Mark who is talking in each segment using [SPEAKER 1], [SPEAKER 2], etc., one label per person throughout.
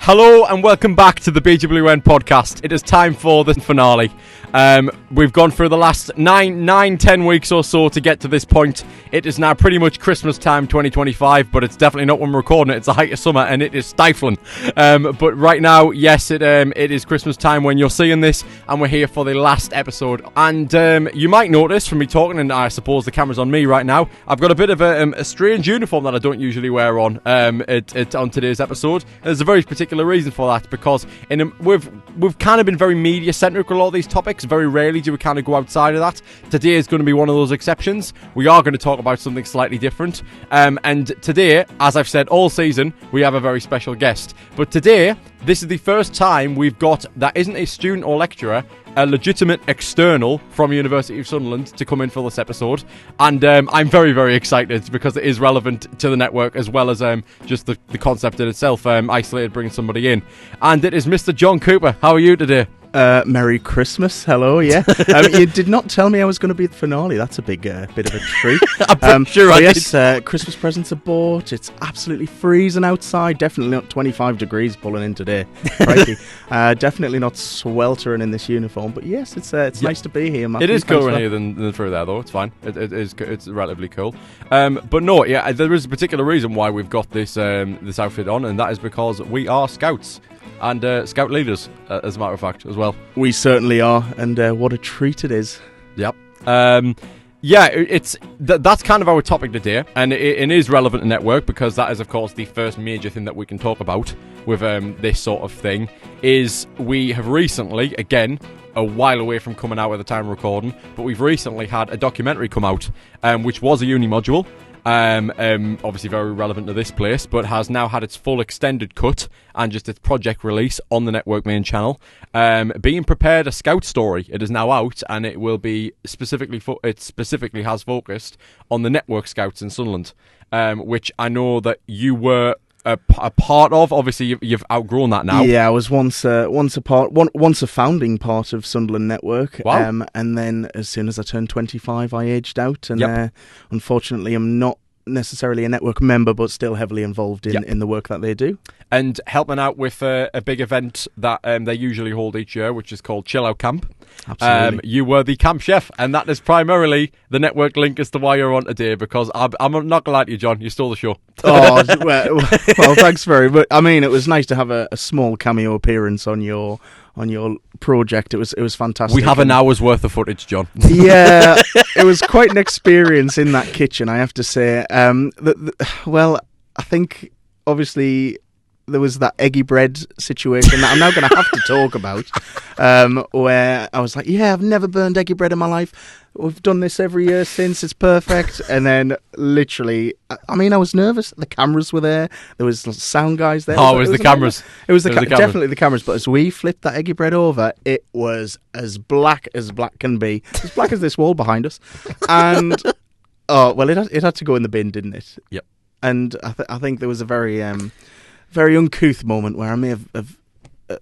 [SPEAKER 1] Hello and welcome back to the BWN podcast. It is time for the finale. We've gone through the last 10 weeks or so to get to this point. It is now pretty much Christmas time 2025, but it's definitely not when we're recording it. It's the height of summer and it is stifling. But right now, yes, it is Christmas time when you're seeing this, and we're here for the last episode. And you might notice from me talking, and I suppose the camera's on me right now, I've got a bit of a strange uniform that I don't usually wear on on today's episode. There's a very particular reason for that, because we've kind of been very media centric with a lot of these topics. Very rarely do we kind of go outside of that. Today is going to be one of those exceptions. We are going to talk about something slightly different, and today, as I've said all season, we have a very special guest. But today, this is the first time we've got, that isn't a student or lecturer, a legitimate external from University of Sunderland to come in for this episode, and I'm very, very excited because it is relevant to the network as well as just the concept in itself, isolated bringing somebody in. And it is Mr. John Cooper. How are you today?
[SPEAKER 2] Merry Christmas. Hello, yeah. You did not tell me I was going to be at the finale. That's a big bit of a treat.
[SPEAKER 1] I'm sure I
[SPEAKER 2] did. Yes, Christmas presents are bought. It's absolutely freezing outside. Definitely not 25 degrees pulling in today. Definitely not sweltering in this uniform. But yes, it's nice to be here, Matthew.
[SPEAKER 1] It is cooler here than through there, though. It's fine. It's relatively cool. But no, yeah, there is a particular reason why we've got this outfit on, and that is because we are scouts. And scout leaders, as a matter of fact, as well.
[SPEAKER 2] We certainly are, and what a treat it is.
[SPEAKER 1] Yep. That's kind of our topic today, and it is relevant to network because that is, of course, the first major thing that we can talk about with this sort of thing. Is we have recently, again, a while away from coming out at the time of recording, but we've recently had a documentary come out, which was a uni module. Obviously very relevant to this place, but has now had its full extended cut and just its project release on the network main channel. Being prepared, a scout story. It is now out, and it will be specifically has focused on the network scouts in Sunderland, which I know that you were a part of. Obviously, you've outgrown that now.
[SPEAKER 2] Yeah, I was once a founding part of Sunderland Network.
[SPEAKER 1] Wow.
[SPEAKER 2] And then as soon as I turned 25, I aged out, and unfortunately, I'm not necessarily a network member, but still heavily involved in the work that they do.
[SPEAKER 1] And helping out with a big event that they usually hold each year, which is called Chill Out Camp.
[SPEAKER 2] Absolutely.
[SPEAKER 1] You were the camp chef, and that is primarily the network link as to why you're on today, because I'm not going to lie to you, John, you stole the show.
[SPEAKER 2] Oh, well, thanks very much. I mean, it was nice to have a small cameo appearance on your project. It was fantastic.
[SPEAKER 1] We have an hour's worth of footage, John.
[SPEAKER 2] Yeah, it was quite an experience in that kitchen, I have to say. Well, I think, obviously, there was that eggy bread situation that I'm now going to have to talk about, where I was like, yeah, I've never burned eggy bread in my life. We've done this every year since. It's perfect. And then literally, I mean, I was nervous. The cameras were there. There was sound guys there.
[SPEAKER 1] Oh, it was the cameras.
[SPEAKER 2] It was definitely the cameras. But as we flipped that eggy bread over, it was as black can be. As black as this wall behind us. And, it had to go in the bin, didn't it?
[SPEAKER 1] Yep.
[SPEAKER 2] And I think there was a very uncouth moment where I may have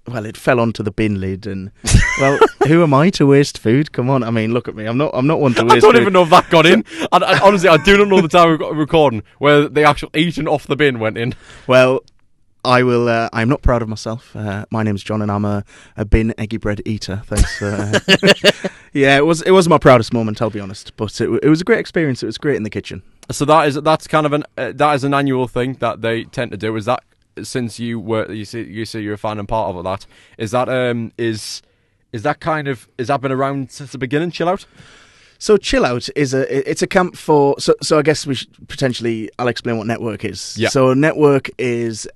[SPEAKER 2] it fell onto the bin lid, and well, who am I to waste food? Come on, I mean, look at me. I'm not one to waste food.
[SPEAKER 1] I don't even know if that got in. I honestly, I do not know the time we got recording where the actual eating off the bin went in.
[SPEAKER 2] Well, I will. I'm not proud of myself. My name's John, and I'm a bin eggy bread eater. Thanks. Yeah, it was my proudest moment, I'll be honest. But it was a great experience. It was great in the kitchen.
[SPEAKER 1] So that's kind of that is an annual thing that they tend to do. Is that since you say you're a fan and part of that? Is that has that been around since the beginning? Chill Out.
[SPEAKER 2] So Chill Out it's a camp for so I guess I'll explain what Network is.
[SPEAKER 1] Yeah.
[SPEAKER 2] So Network is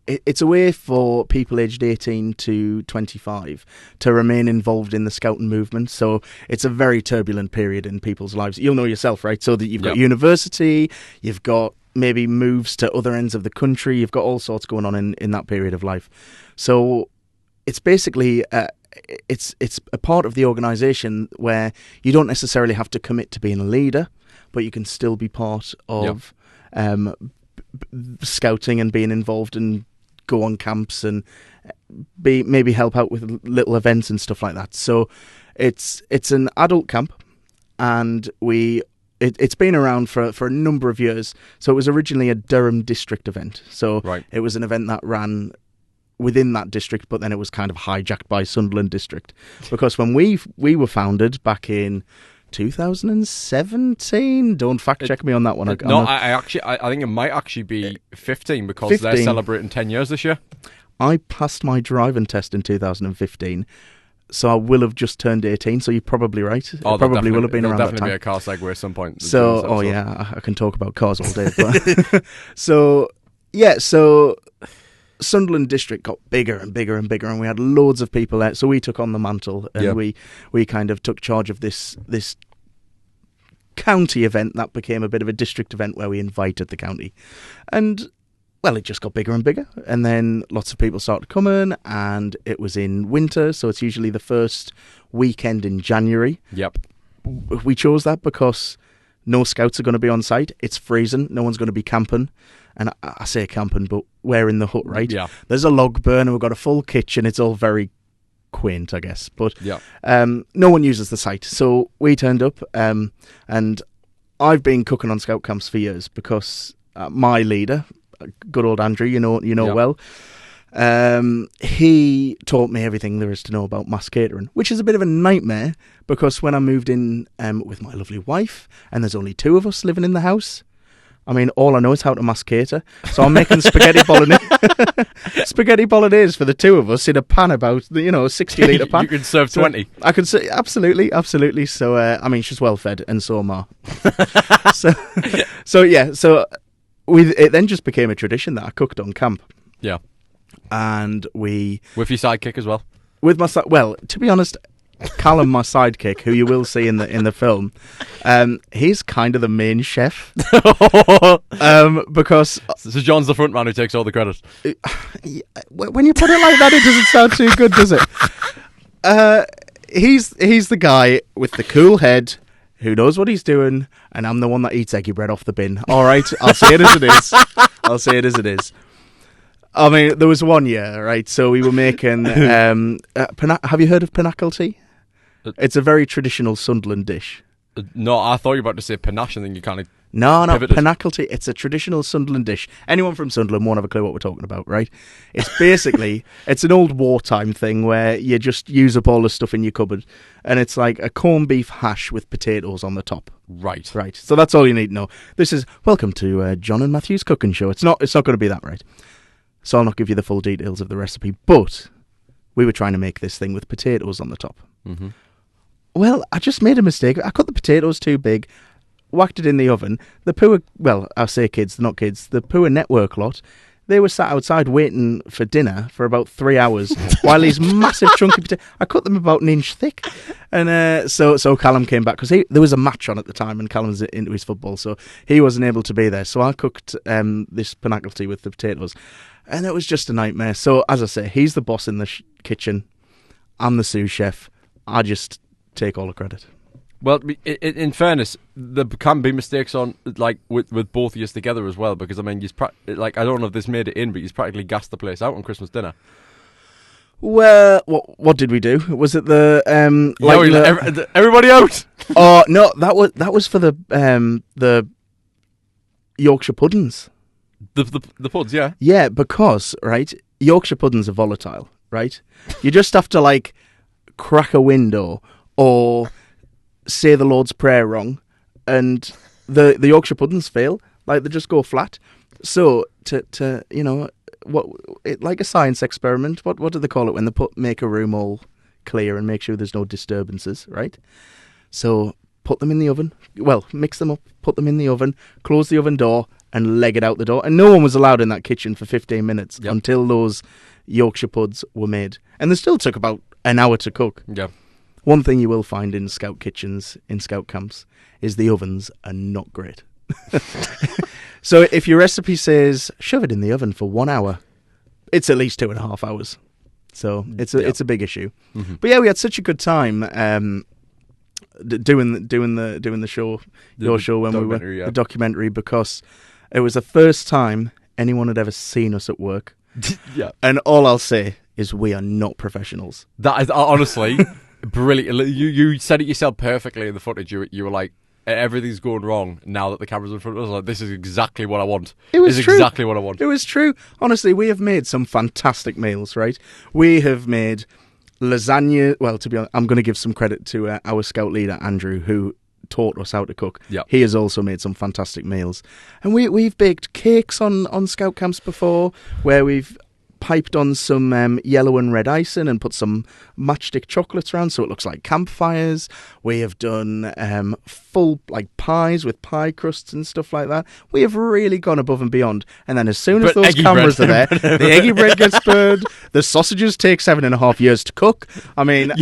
[SPEAKER 2] it's a way for people aged 18 to 25 to remain involved in the scouting movement. So it's a very turbulent period in people's lives. You'll know yourself, right? So that you've got university, you've got maybe moves to other ends of the country, you've got all sorts going on in that period of life. So it's basically it's a part of the organisation where you don't necessarily have to commit to being a leader, but you can still be part of scouting and being involved and go on camps and maybe help out with little events and stuff like that. So it's an adult camp, and it's been around for a number of years. So it was originally a Durham district event. So It was an event that ran within that district, but then it was kind of hijacked by Sunderland district, because when we were founded back in 2017. Don't fact check me on that one.
[SPEAKER 1] I think it might actually be 15 because
[SPEAKER 2] 15.
[SPEAKER 1] They're celebrating 10 years this year.
[SPEAKER 2] I passed my driving test in 2015, so I will have just turned 18. So you're probably right. It probably will have been around that time.
[SPEAKER 1] Definitely be a car segue at some point.
[SPEAKER 2] So, I can talk about cars all day. But so Sunderland district got bigger and bigger and bigger, and we had loads of people there. So we took on the mantle, and we kind of took charge of this county event that became a bit of a district event where we invited the county. And, well, it just got bigger and bigger. And then lots of people started coming, and it was in winter, so it's usually the first weekend in January.
[SPEAKER 1] Yep.
[SPEAKER 2] We chose that because no scouts are going to be on site. It's freezing. No one's going to be camping. And I say camping, but we're in the hut, right?
[SPEAKER 1] Yeah.
[SPEAKER 2] There's a log burner. We've got a full kitchen. It's all very quaint, I guess. But no one uses the site. So we turned up, and I've been cooking on scout camps for years because my leader, good old Andrew, you know well, he taught me everything there is to know about mass catering, which is a bit of a nightmare because when I moved in with my lovely wife, and there's only two of us living in the house, I mean, all I know is how to mass cater. So I'm making spaghetti bolognese for the two of us in a pan about, 60-litre pan.
[SPEAKER 1] You can serve 20.
[SPEAKER 2] I could say, absolutely. So, I mean, she's well fed, and so am I. So it then just became a tradition that I cooked on camp.
[SPEAKER 1] Yeah.
[SPEAKER 2] And with
[SPEAKER 1] your sidekick as well?
[SPEAKER 2] With my well, to be honest, Callum, my sidekick, who you will see in the film, he's kind of the main chef. Because
[SPEAKER 1] so John's the front man who takes all the credit.
[SPEAKER 2] When you put it like that, it doesn't sound too good, does it? He's the guy with the cool head who knows what he's doing, and I'm the one that eats eggy bread off the bin. All right, I'll say it as it is. I mean, there was one year, right? So we were making. Have you heard of pinnacle tea? It's a very traditional Sunderland dish.
[SPEAKER 1] No, I thought you were about to say panache, and then you kind of
[SPEAKER 2] No, pinnacle tea. It's a traditional Sunderland dish. Anyone from Sunderland won't have a clue what we're talking about, right? It's basically it's an old wartime thing where you just use up all the stuff in your cupboard, and it's like a corned beef hash with potatoes on the top.
[SPEAKER 1] Right.
[SPEAKER 2] So that's all you need to know. This is welcome to John and Matthew's cooking show. It's not going to be that, right? So I'll not give you the full details of the recipe, but we were trying to make this thing with potatoes on the top.
[SPEAKER 1] Mm-hmm.
[SPEAKER 2] Well, I just made a mistake. I cut the potatoes too big, whacked it in the oven. The poor, well, I say kids, they're not kids, the poor network lot, they were sat outside waiting for dinner for about 3 hours while these massive chunky potatoes, I cut them about an inch thick. And so Callum came back, because there was a match on at the time, and Callum's into his football, so he wasn't able to be there. So I cooked this pinnacle tea with the potatoes, and it was just a nightmare. So, as I say, he's the boss in the kitchen. I'm the sous chef. I just take all the credit.
[SPEAKER 1] Well, in fairness, there can be mistakes on with both of you together as well, because I mean, I don't know if this made it in, but you practically gassed the place out on Christmas dinner.
[SPEAKER 2] Well, what did we do? Was it the
[SPEAKER 1] everybody out?
[SPEAKER 2] Oh no, that was for the Yorkshire puddings.
[SPEAKER 1] The puds, yeah.
[SPEAKER 2] Yeah, because right, Yorkshire puddings are volatile, right? You just have to crack a window or say the Lord's Prayer wrong, and the Yorkshire puddings fail. They just go flat. So to like a science experiment. What do they call it when they make a room all clear and make sure there's no disturbances, right? So put them in the oven. Well, mix them up, put them in the oven, close the oven door, and leg it out the door. And no one was allowed in that kitchen for 15 minutes until those Yorkshire puds were made. And they still took about an hour to cook.
[SPEAKER 1] Yeah.
[SPEAKER 2] One thing you will find in scout kitchens, in scout camps, is the ovens are not great. So if your recipe says shove it in the oven for 1 hour, it's at least 2.5 hours. So it's a big issue. Mm-hmm. But yeah, we had such a good time doing the show, your show when we were the documentary, because it was the first time anyone had ever seen us at work.
[SPEAKER 1] Yeah.
[SPEAKER 2] And all I'll say is we are not professionals.
[SPEAKER 1] That is honestly brilliant. You said it yourself perfectly in the footage. You were like, everything's going wrong now that the camera's in front of us. Like, this is exactly what I want.
[SPEAKER 2] It was true.
[SPEAKER 1] Exactly what I want.
[SPEAKER 2] It was true. Honestly, we have made some fantastic meals, right? We have made lasagna. Well, to be honest, I'm going to give some credit to our scout leader, Andrew, who taught us how to cook.
[SPEAKER 1] Yep.
[SPEAKER 2] He has also made some fantastic meals. And we've baked cakes on scout camps before, where we've piped on some yellow and red icing and put some matchstick chocolates around so it looks like campfires. We have done full pies with pie crusts and stuff like that. We have really gone above and beyond. And then as soon as those cameras are there, the eggy bread gets burned. The sausages take 7.5 years to cook. I mean,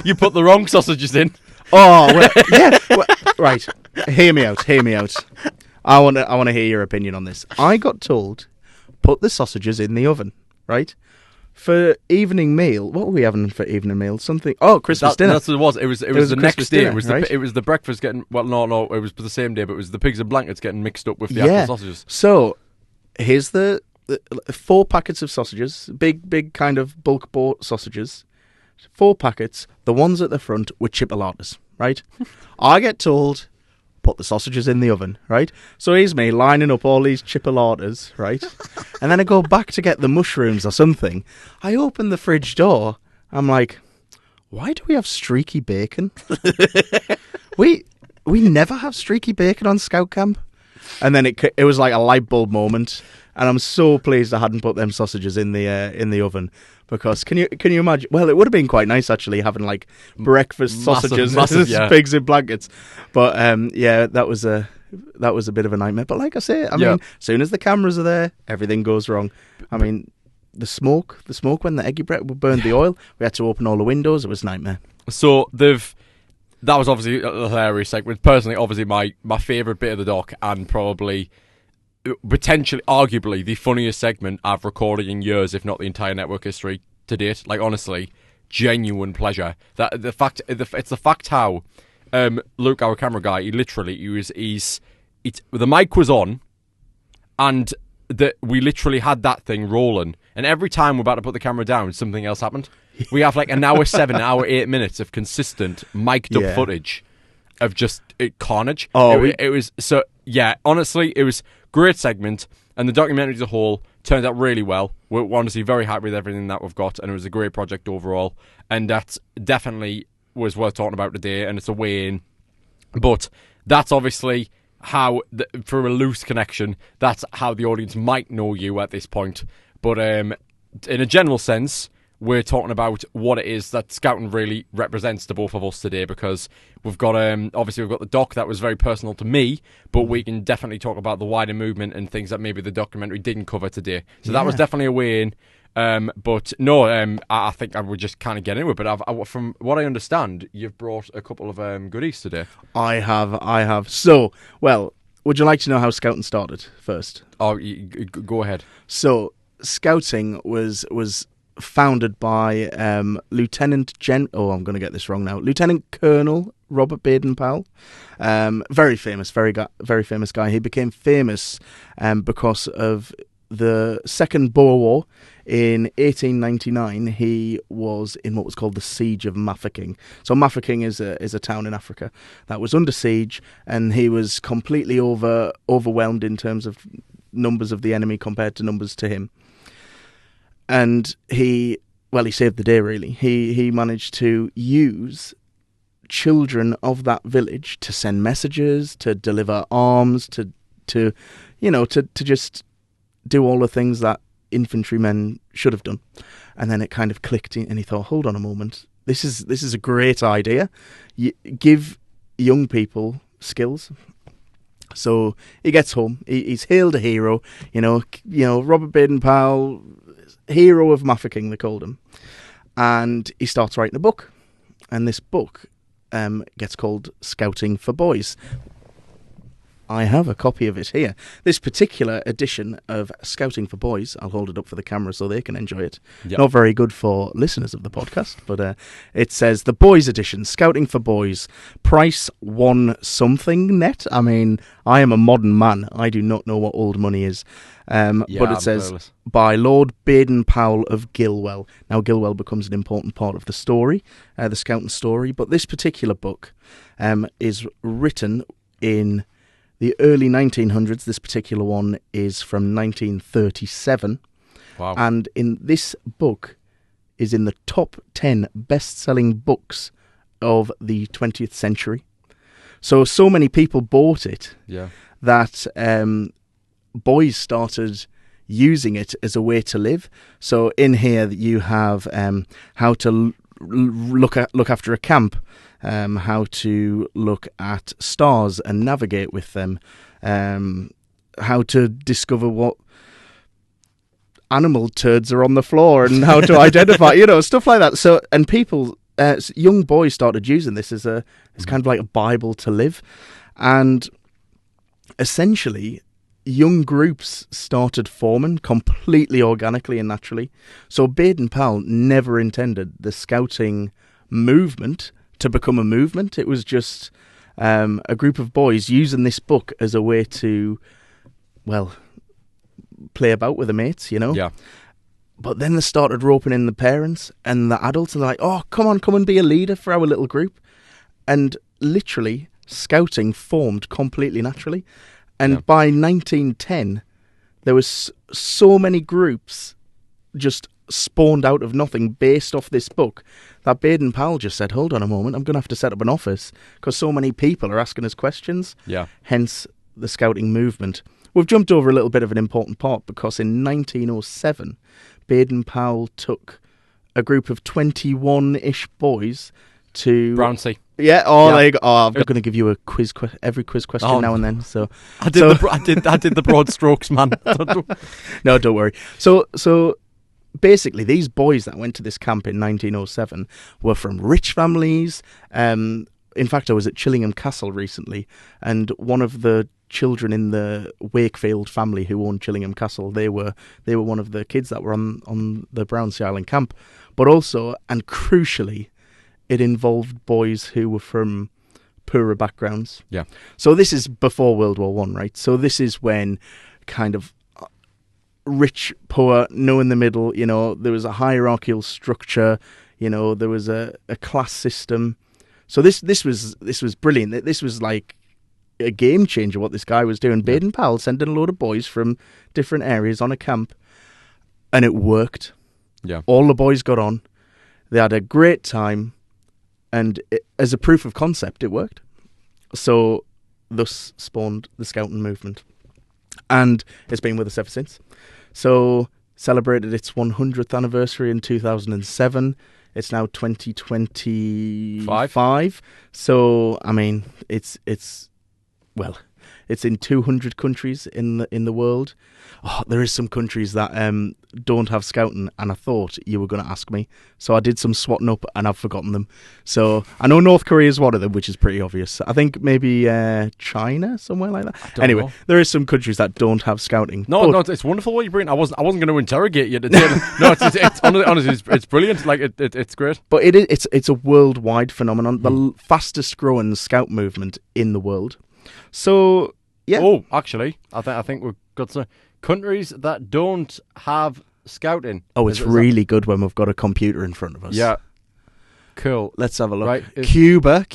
[SPEAKER 1] you put the wrong sausages in.
[SPEAKER 2] Oh, well, yeah. Well, right. Hear me out. I want to hear your opinion on this. I got told, put the sausages in the oven. Right? For evening meal, what were we having for evening meal? Something. Oh, Christmas dinner.
[SPEAKER 1] That's what it was. It was the next day.
[SPEAKER 2] Dinner,
[SPEAKER 1] it was the breakfast getting. Well, no, it was the same day, but it was the pigs and blankets getting mixed up with the actual sausages.
[SPEAKER 2] So here's the 4 packets of sausages, big kind of bulk bought sausages. 4 packets. The ones at the front were chipolatas. Right? I get told, put the sausages in the oven, right? So here's me lining up all these chipolatas, right? And then I go back to get the mushrooms or something. I open the fridge door. I'm like, why do we have streaky bacon? we never have streaky bacon on scout camp. And then it was like a light bulb moment. And I'm so pleased I hadn't put them sausages in the oven. Because can you imagine? Well, it would have been quite nice actually having like breakfast sausages,
[SPEAKER 1] massive,
[SPEAKER 2] pigs in blankets. But yeah, that was a bit of a nightmare. But like I say, I mean, as soon as the cameras are there, everything goes wrong. I mean, the smoke when the eggy bread burned the oil, we had to open all the windows. It was a nightmare.
[SPEAKER 1] So that was obviously a hilarious segment. Personally, obviously my favourite bit of the doc, and probably potentially, arguably, the funniest segment I've recorded in years, if not the entire network history to date. Like, honestly, genuine pleasure. That it's the fact how Luke, our camera guy, the mic was on, and we literally had that thing rolling, and every time we're about to put the camera down, something else happened. We have like an hour 8 minutes of consistent mic'd up footage of just carnage. It was so, yeah, honestly, it was great segment, and the documentary as a whole turned out really well. We're honestly very happy with everything that we've got, and it was a great project overall, and that definitely was worth talking about today, and it's a way in. But that's obviously how, for a loose connection, that's how the audience might know you at this point. But in a general sense, we're talking about what it is that scouting really represents to both of us today, because we've got obviously we've got the doc that was very personal to me, but we can definitely talk about the wider movement and things that maybe the documentary didn't cover today. So that was definitely a way in. But no, I think I would just kind of get into it. But from what I understand, you've brought a couple of goodies today.
[SPEAKER 2] I have. So, well, would you like to know how scouting started first?
[SPEAKER 1] Oh, go ahead.
[SPEAKER 2] So, scouting was founded by Lieutenant Colonel Robert Baden-Powell. Very famous guy. He became famous because of the Second Boer War. In 1899, he was in what was called the Siege of Mafeking. So Mafeking is a town in Africa that was under siege, and he was completely overwhelmed in terms of numbers of the enemy compared to numbers to him. And he saved the day, really. He managed to use children of that village to send messages, to deliver arms, to just do all the things that infantrymen should have done. And then it kind of clicked, and he thought, hold on a moment, this is a great idea. Give young people skills. So he gets home. He's hailed a hero. Robert Baden-Powell, hero of Mafeking, they called him. And he starts writing a book. And this book gets called Scouting for Boys. I have a copy of it here. This particular edition of Scouting for Boys, I'll hold it up for the camera so they can enjoy it. Yep. Not very good for listeners of the podcast, but it says the Boys Edition, Scouting for Boys, price $1 something net. I mean, I am a modern man. I do not know what old money is. But it says, by Lord Baden-Powell of Gilwell. Now, Gilwell becomes an important part of the story, the scouting story, but this particular book is written in the early 1900s. This particular one is from 1937.
[SPEAKER 1] Wow.
[SPEAKER 2] And in this book is in the top 10 best-selling books of the 20th century. So many people bought it that boys started using it as a way to live. So in here you have how to look after a camp, how to look at stars and navigate with them, how to discover what animal turds are on the floor and how to identify, stuff like that. So, and people, young boys started using this as kind of like a Bible to live. And essentially, young groups started forming completely organically and naturally. So Baden-Powell never intended the scouting movement to become a movement. It was just a group of boys using this book as a way to, well, play about with the mates,
[SPEAKER 1] Yeah.
[SPEAKER 2] But then they started roping in the parents and the adults, and they're like, oh, come and be a leader for our little group. And literally, scouting formed completely naturally. And by 1910, there was so many groups just spawned out of nothing based off this book that Baden-Powell just said, hold on a moment, I'm going to have to set up an office because so many people are asking us questions.
[SPEAKER 1] Yeah.
[SPEAKER 2] Hence the scouting movement. We've jumped over a little bit of an important part because in 1907, Baden-Powell took a group of 21-ish boys to
[SPEAKER 1] Brownsea.
[SPEAKER 2] Yeah. Oh, there you go. Oh, I'm going to give you a quiz. Every quiz question now and then. So
[SPEAKER 1] I did the broad strokes, man.
[SPEAKER 2] No, don't worry. So basically, these boys that went to this camp in 1907 were from rich families. In fact, I was at Chillingham Castle recently, and one of the children in the Wakefield family who owned Chillingham Castle, they were one of the kids that were on the Brownsea Island camp. But also, and crucially, it involved boys who were from poorer backgrounds.
[SPEAKER 1] Yeah.
[SPEAKER 2] So this is before World War One, right? So this is when kind of rich, poor, no in the middle, there was a hierarchical structure, there was a class system. So this was brilliant. This was like a game changer what this guy was doing. Baden-Powell sending a load of boys from different areas on a camp, and it worked.
[SPEAKER 1] Yeah.
[SPEAKER 2] All the boys got on. They had a great time, and as a proof of concept, it worked. So thus spawned the scouting movement. And it's been with us ever since. So celebrated its 100th anniversary in 2007. It's now 2025. So, I mean, it's in 200 countries in the world. Oh, there is some countries that don't have scouting, and I thought you were going to ask me. So I did some swatting up, and I've forgotten them. So I know North Korea is one of them, which is pretty obvious. I think maybe China, somewhere like that. Anyway,
[SPEAKER 1] know.
[SPEAKER 2] there is some countries that don't have scouting.
[SPEAKER 1] No, it's wonderful what you bring. I wasn't going to interrogate you. No, it's honestly, it's brilliant. Like it's great.
[SPEAKER 2] But it's a worldwide phenomenon. The fastest growing scout movement in the world. So yeah.
[SPEAKER 1] Oh, actually, I think we've got some countries that don't have scouting.
[SPEAKER 2] Oh, it's really good when we've got a computer in front of us.
[SPEAKER 1] Yeah. Cool.
[SPEAKER 2] Let's have a look.
[SPEAKER 1] Right,
[SPEAKER 2] Cuba,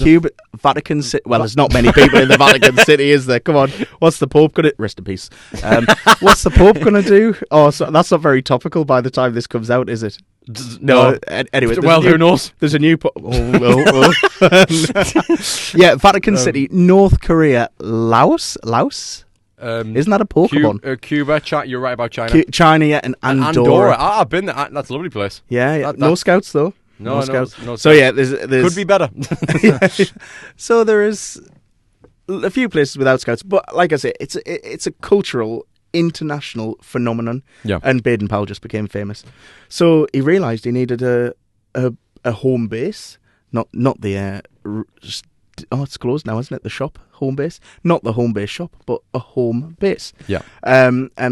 [SPEAKER 2] Vatican City. Well, there's not many people in the Vatican City, is there? Come on. What's the Pope going to... Rest in peace. What's the Pope going to do? Oh, so that's not very topical by the time this comes out, is it?
[SPEAKER 1] No.
[SPEAKER 2] Anyway.
[SPEAKER 1] Well, who knows?
[SPEAKER 2] There's a new... Yeah, Vatican City, North Korea, Laos? Isn't that a Pokemon?
[SPEAKER 1] Cuba, you're right about China.
[SPEAKER 2] China, yeah, and Andorra.
[SPEAKER 1] I've been there. That's a lovely place.
[SPEAKER 2] Yeah. No scouts, though.
[SPEAKER 1] No
[SPEAKER 2] scouts.
[SPEAKER 1] No
[SPEAKER 2] so yeah, there's
[SPEAKER 1] could be better.
[SPEAKER 2] So there is a few places without scouts, but like I say, it's a cultural, international phenomenon.
[SPEAKER 1] Yeah.
[SPEAKER 2] And Baden-Powell just became famous. So he realised he needed a home base, not the it's closed now, isn't it? The shop, home base, not the home base shop, but a home base.
[SPEAKER 1] Yeah.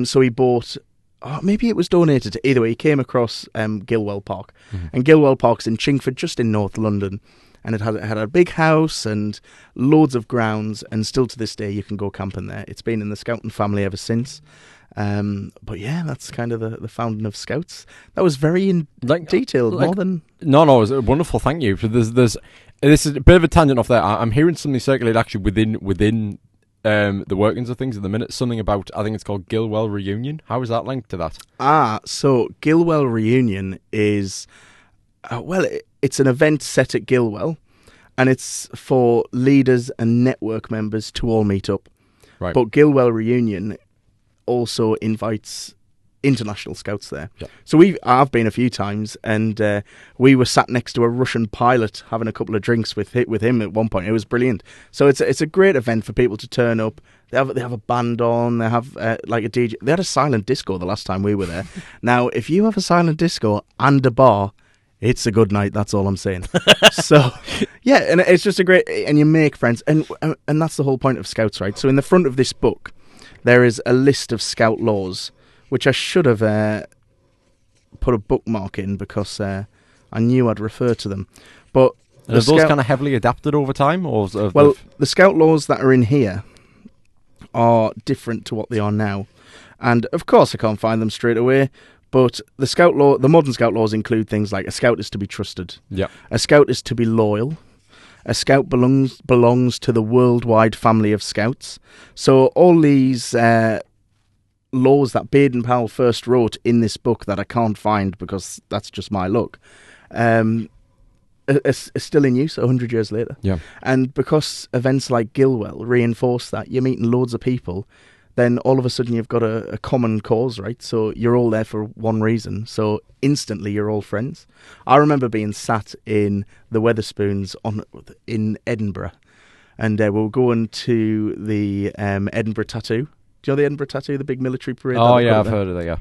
[SPEAKER 2] So he bought. Oh, maybe it was donated. Either way, he came across Gilwell Park.
[SPEAKER 1] Mm-hmm.
[SPEAKER 2] And Gilwell Park's in Chingford, just in North London. And it had a big house and loads of grounds. And still to this day, you can go camping there. It's been in the Scouting family ever since. But yeah, that's kind of the founding of Scouts. That was very detailed, more than...
[SPEAKER 1] No, it was wonderful. Thank you. So there's This is a bit of a tangent off there. I'm hearing something circulate actually within the workings of things at the minute. Something about, I think it's called Gilwell Reunion. How is that linked to that?
[SPEAKER 2] So Gilwell Reunion is, it's an event set at Gilwell, and it's for leaders and network members to all meet up.
[SPEAKER 1] Right.
[SPEAKER 2] But Gilwell Reunion also invites international scouts there.
[SPEAKER 1] Yep.
[SPEAKER 2] So I've been a few times, and we were sat next to a Russian pilot having a couple of drinks with him at one point. It was brilliant. So it's a great event for people to turn up. They have a band on. They have like a DJ. They had a silent disco the last time we were there. Now, if you have a silent disco and a bar, it's a good night. That's all I'm saying. So, yeah, and it's just a great, and you make friends, and that's the whole point of Scouts, right? So in the front of this book, there is a list of Scout laws, which I should have put a bookmark in because I knew I'd refer to them. But
[SPEAKER 1] are those kind of heavily adapted over time, or
[SPEAKER 2] the Scout laws that are in here are different to what they are now, and of course I can't find them straight away. But the modern Scout laws include things like a Scout is to be trusted.
[SPEAKER 1] Yeah. A
[SPEAKER 2] Scout is to be loyal. A Scout belongs to the worldwide family of Scouts. So all these laws that Baden-Powell first wrote in this book that I can't find because that's just my luck, are still in use 100 years later.
[SPEAKER 1] Yeah.
[SPEAKER 2] And because events like Gilwell reinforce that, you're meeting loads of people, then all of a sudden you've got a common cause, right? So you're all there for one reason. So instantly you're all friends. I remember being sat in the Weatherspoons in Edinburgh, and we were going to the Edinburgh Tattoo. Do you know the Edinburgh Tattoo, the big military parade?
[SPEAKER 1] Oh, yeah, I've heard of that, yeah.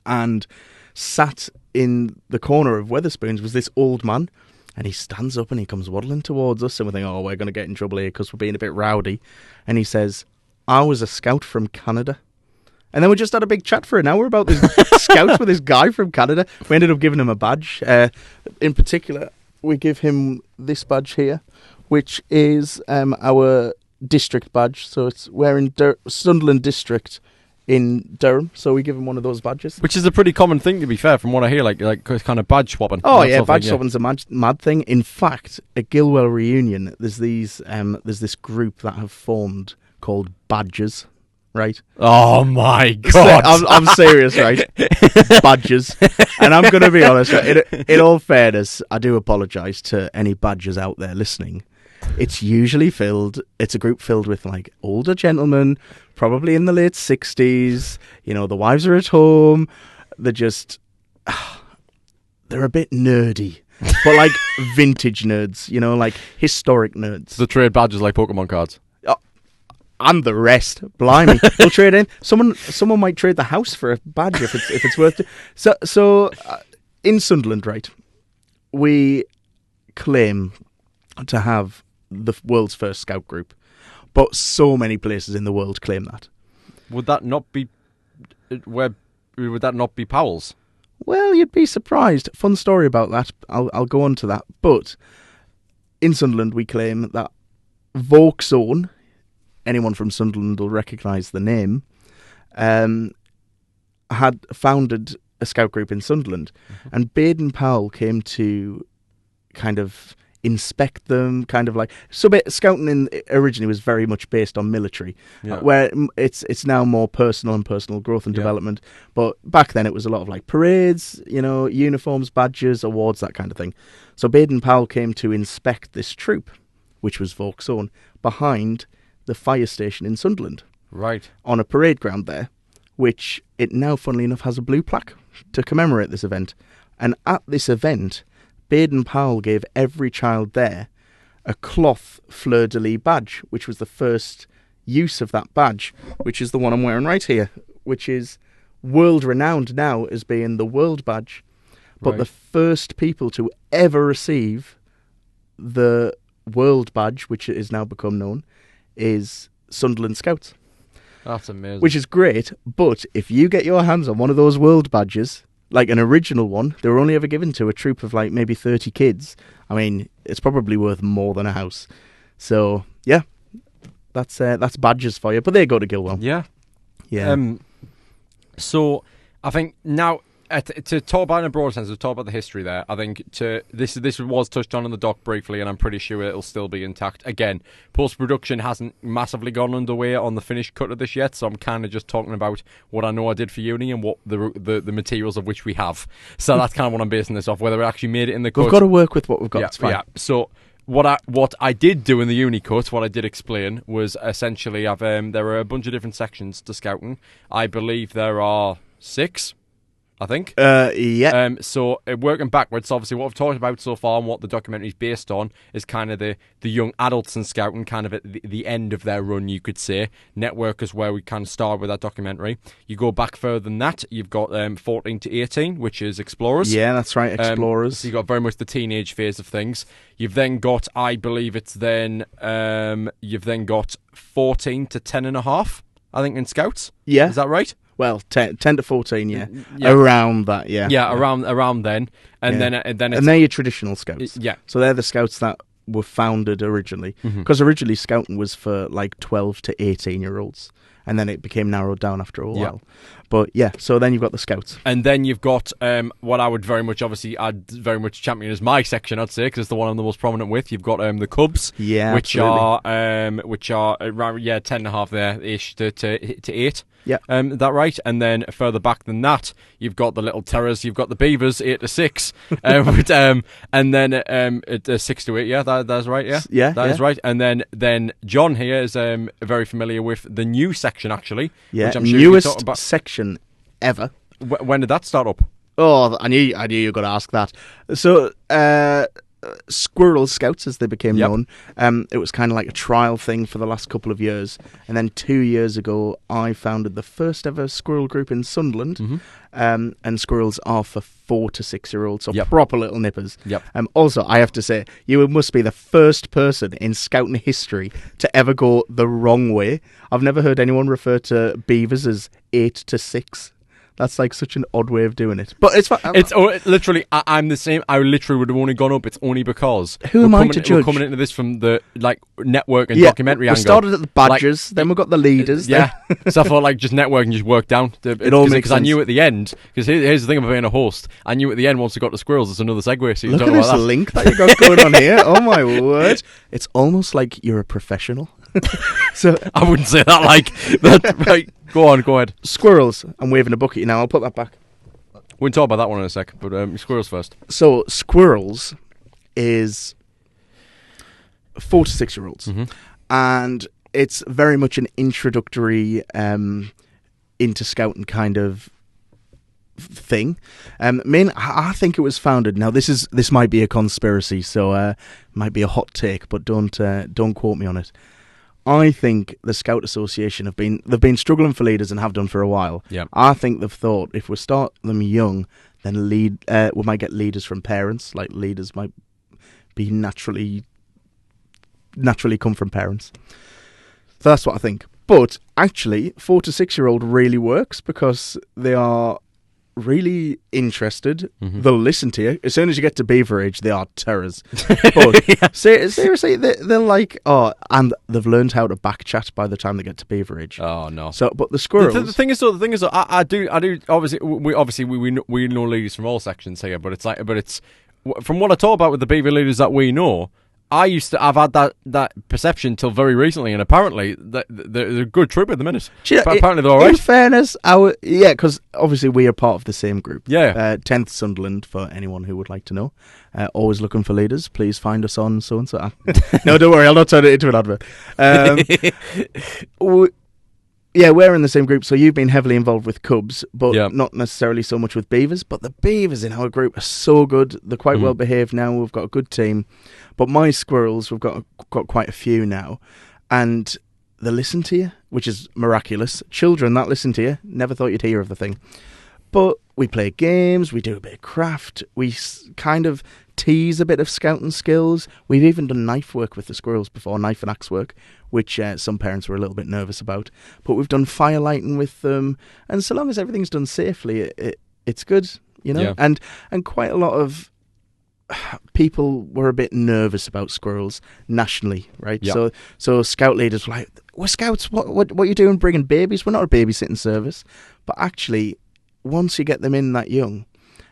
[SPEAKER 2] And sat in the corner of Weatherspoons was this old man, and he stands up and he comes waddling towards us, and we think, oh, we're going to get in trouble here because we're being a bit rowdy. And he says, I was a Scout from Canada. And then we just had a big chat for an hour about this Scout with this guy from Canada. We ended up giving him a badge. In particular, we give him this badge here, which is our district badge. So we're in Sunderland District in Durham, so we give him one of those badges.
[SPEAKER 1] Which is a pretty common thing, to be fair, from what I hear, like kind of badge swapping.
[SPEAKER 2] Oh yeah, badge swapping's a mad thing. In fact, at Gilwell Reunion, there's this group that have formed called Badgers, right?
[SPEAKER 1] Oh my God.
[SPEAKER 2] I'm serious, right? Badgers. And I'm going to be honest, right? In all fairness, I do apologise to any Badgers out there listening. It's a group filled with like older gentlemen, probably in the late 60s. You know, the wives are at home. They're a bit nerdy. But like vintage nerds, you know, like historic nerds.
[SPEAKER 1] The trade badges like Pokemon cards.
[SPEAKER 2] And the rest, blimey, we'll trade in. Someone might trade the house for a badge if it's worth it. So in Sunderland, right, we claim to have the world's first Scout group, but so many places in the world claim that.
[SPEAKER 1] Would that not be Powell's?
[SPEAKER 2] Well, you'd be surprised. Fun story about that. I'll go on to that. But in Sunderland, we claim that Vauxhall, anyone from Sunderland will recognise the name, had founded a Scout group in Sunderland. Mm-hmm. And Baden-Powell came to kind of inspect them, kind of like... So Scouting originally was very much based on military, where it's now more personal growth and development. But back then it was a lot of like parades, you know, uniforms, badges, awards, that kind of thing. So Baden-Powell came to inspect this troop, which was Vauxhall, behind the fire station in Sunderland.
[SPEAKER 1] Right. On
[SPEAKER 2] a parade ground there, which it now, funnily enough, has a blue plaque to commemorate this event. And at this event, Baden-Powell gave every child there a cloth fleur-de-lis badge, which was the first use of that badge, which is the one I'm wearing right here, which is world-renowned now as being the world badge. But the first people to ever receive the world badge, which is now become known, is Sunderland Scouts.
[SPEAKER 1] That's amazing.
[SPEAKER 2] Which is great, but if you get your hands on one of those world badges, like an original one, they were only ever given to a troop of like maybe 30 kids. I mean, it's probably worth more than a house. So, yeah, that's badges for you. But they go to Gilwell.
[SPEAKER 1] Yeah.
[SPEAKER 2] Yeah.
[SPEAKER 1] So, I think now To talk about in a broad sense, to talk about the history there, I think this was touched on in the doc briefly, and I'm pretty sure it'll still be intact. Again, post-production hasn't massively gone underway on the finished cut of this yet, so I'm kind of just talking about what I know I did for uni and what the materials of which we have. So that's kind of what I'm basing this off, whether it actually made it in the cut.
[SPEAKER 2] We've got to work with what we've got.
[SPEAKER 1] Yeah,
[SPEAKER 2] it's fine.
[SPEAKER 1] yeah. So what I did do in the uni cut, what I did explain was essentially there are a bunch of different sections to scouting. I believe there are 6. I think.
[SPEAKER 2] Yeah.
[SPEAKER 1] So working backwards, obviously what I've talked about so far and what the documentary is based on is kind of the young adults in scouting, kind of at the end of their run, you could say. Network is where we kind of start with that documentary. You go back further than that, you've got 14 to 18, which is Explorers.
[SPEAKER 2] Yeah, that's right, Explorers.
[SPEAKER 1] So you've got very much the teenage phase of things. You've then got, I believe it's then, you've then got 14 to 10 and a half, I think, in Scouts.
[SPEAKER 2] Yeah.
[SPEAKER 1] Is that right?
[SPEAKER 2] Well, 10 to 14, yeah. Around that, yeah.
[SPEAKER 1] Yeah, around then. And then it's...
[SPEAKER 2] And they're your traditional scouts.
[SPEAKER 1] Yeah.
[SPEAKER 2] So they're the scouts that were founded originally. Because originally scouting was for like 12 to 18-year-olds. And then it became narrowed down after a while. But yeah, so then you've got the scouts.
[SPEAKER 1] And then you've got what I would very much, obviously, I'd very much champion as my section, I'd say, because it's the one I'm the most prominent with. You've got the Cubs, which are around 10 and a half there-ish to 8.
[SPEAKER 2] Yeah.
[SPEAKER 1] That right? And then further back than that, you've got the Little Terrors, you've got the Beavers, 8 to 6. And then 6 to 8, yeah, that's right, yeah?
[SPEAKER 2] Yeah.
[SPEAKER 1] That is right. And then John here is very familiar with the new section, actually.
[SPEAKER 2] Yeah,
[SPEAKER 1] which I'm sure
[SPEAKER 2] newest section ever.
[SPEAKER 1] When did that start up?
[SPEAKER 2] Oh, I knew you were going to ask that. So, Squirrel Scouts, as they became known, it was kind of like a trial thing for the last couple of years. And then 2 years ago, I founded the first ever squirrel group in Sunderland. And squirrels are for 4 to 6-year-olds, so proper little nippers. Also, I have to say, you must be the first person in scouting history to ever go the wrong way. I've never heard anyone refer to beavers as 8 to 6. That's like such an odd way of doing it. But it's fine.
[SPEAKER 1] It's literally, I'm the same. I literally would have only gone up. It's only because
[SPEAKER 2] who am I to judge?
[SPEAKER 1] We're coming into this from the network and documentary angle.
[SPEAKER 2] We started at the badges, then we got the leaders.
[SPEAKER 1] Yeah. So I thought just network and just work down.
[SPEAKER 2] It all makes sense.
[SPEAKER 1] Because I knew at the end, because here's the thing about being a host, I knew at the end once we got to squirrels, it's another segue. So you
[SPEAKER 2] Look
[SPEAKER 1] talk
[SPEAKER 2] at
[SPEAKER 1] about
[SPEAKER 2] this
[SPEAKER 1] that.
[SPEAKER 2] link that you got going on here. Oh my word. It's almost like you're a professional. So
[SPEAKER 1] I wouldn't say that like that. Right. Go ahead.
[SPEAKER 2] Squirrels. I'm waving a book at you now. I'll put that back.
[SPEAKER 1] We can talk about that one in a sec, but squirrels first.
[SPEAKER 2] So, squirrels is 4 to 6-year-olds. And it's very much an introductory into scouting kind of thing. I think it was founded. Now, this might be a conspiracy, so might be a hot take, but don't quote me on it. I think the Scout Association they've been struggling for leaders and have done for a while.
[SPEAKER 1] Yeah.
[SPEAKER 2] I think they've thought if we start them young, then we might get leaders from parents. Like leaders might be naturally come from parents. So that's what I think. But actually, 4 to 6-year-old really works because they are really interested. They'll listen to you. As soon as you get to beaver age, they are terrors. But seriously, they're like, and they've learned how to backchat by the time they get to beaver age.
[SPEAKER 1] Oh no!
[SPEAKER 2] So, but the squirrels.
[SPEAKER 1] The thing is, I do. Obviously, we know leaders from all sections here, but it's from what I talk about with the beaver leaders that we know. I've had that perception till very recently, and apparently they're a good troop at the minute. Apparently they're all right.
[SPEAKER 2] In fairness, because obviously we are part of the same group.
[SPEAKER 1] Yeah.
[SPEAKER 2] 10th Sunderland, for anyone who would like to know. Always looking for leaders. Please find us on so-and-so. No, don't worry, I'll not turn it into an advert. We're in the same group, so you've been heavily involved with Cubs, but not necessarily so much with Beavers. But the Beavers in our group are so good. They're quite well behaved now. We've got a good team. But my squirrels, we've got quite a few now. And they listen to you, which is miraculous. Children that listen to you, never thought you'd hear of the thing. But we play games, we do a bit of craft, we kind of tease a bit of scouting skills. We've even done knife work with the squirrels before, knife and axe work, which some parents were a little bit nervous about. But we've done firelighting with them, and so long as everything's done safely, it's good, you know.
[SPEAKER 1] Yeah.
[SPEAKER 2] And quite a lot of people were a bit nervous about squirrels nationally, right?
[SPEAKER 1] Yeah.
[SPEAKER 2] So scout leaders were like, "We're scouts. What are you doing bringing babies? We're not a babysitting service." But actually, once you get them in that young,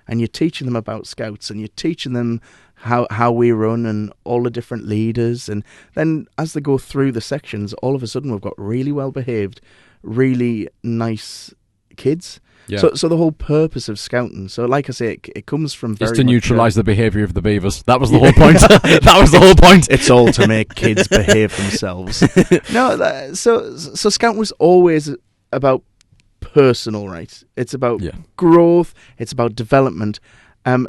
[SPEAKER 2] and you're teaching them about Scouts, and you're teaching them how we run and all the different leaders, and then as they go through the sections, all of a sudden we've got really well behaved, really nice kids.
[SPEAKER 1] Yeah.
[SPEAKER 2] So the whole purpose of scouting, so like I say, it comes from very
[SPEAKER 1] It's to
[SPEAKER 2] much,
[SPEAKER 1] neutralise the behaviour of the beavers. That was the whole point. That was the whole point.
[SPEAKER 2] It's all to make kids behave themselves. No, so scouting was always about personal, right? It's about growth. It's about development.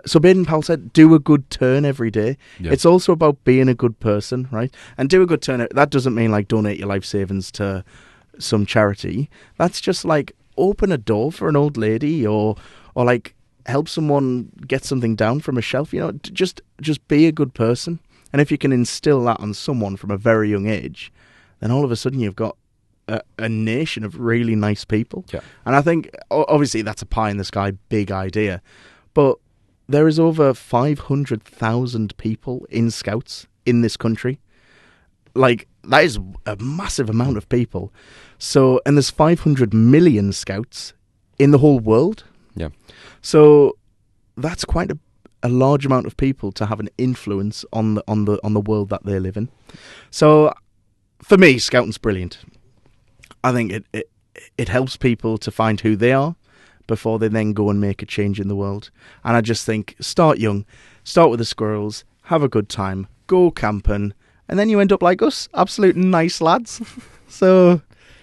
[SPEAKER 2] So Baden Powell said, do a good turn every day. Yeah. It's also about being a good person, right? And do a good turn. That doesn't mean like donate your life savings to some charity. That's just like open a door for an old lady, or like help someone get something down from a shelf. You know, just be a good person. And if you can instill that on someone from a very young age, then all of a sudden you've got a nation of really nice people.
[SPEAKER 1] Yeah.
[SPEAKER 2] And I think obviously that's a pie in the sky big idea, but there is over 500,000 people in Scouts in this country. Like, that is a massive amount of people. So, and there's 500 million Scouts in the whole world.
[SPEAKER 1] Yeah.
[SPEAKER 2] So that's quite a large amount of people to have an influence on the world that they live in. So for me, Scouting's brilliant. I think it helps people to find who they are before they then go and make a change in the world. And I just think, start young, start with the squirrels, have a good time, go camping, and then you end up like us, absolute nice lads. So,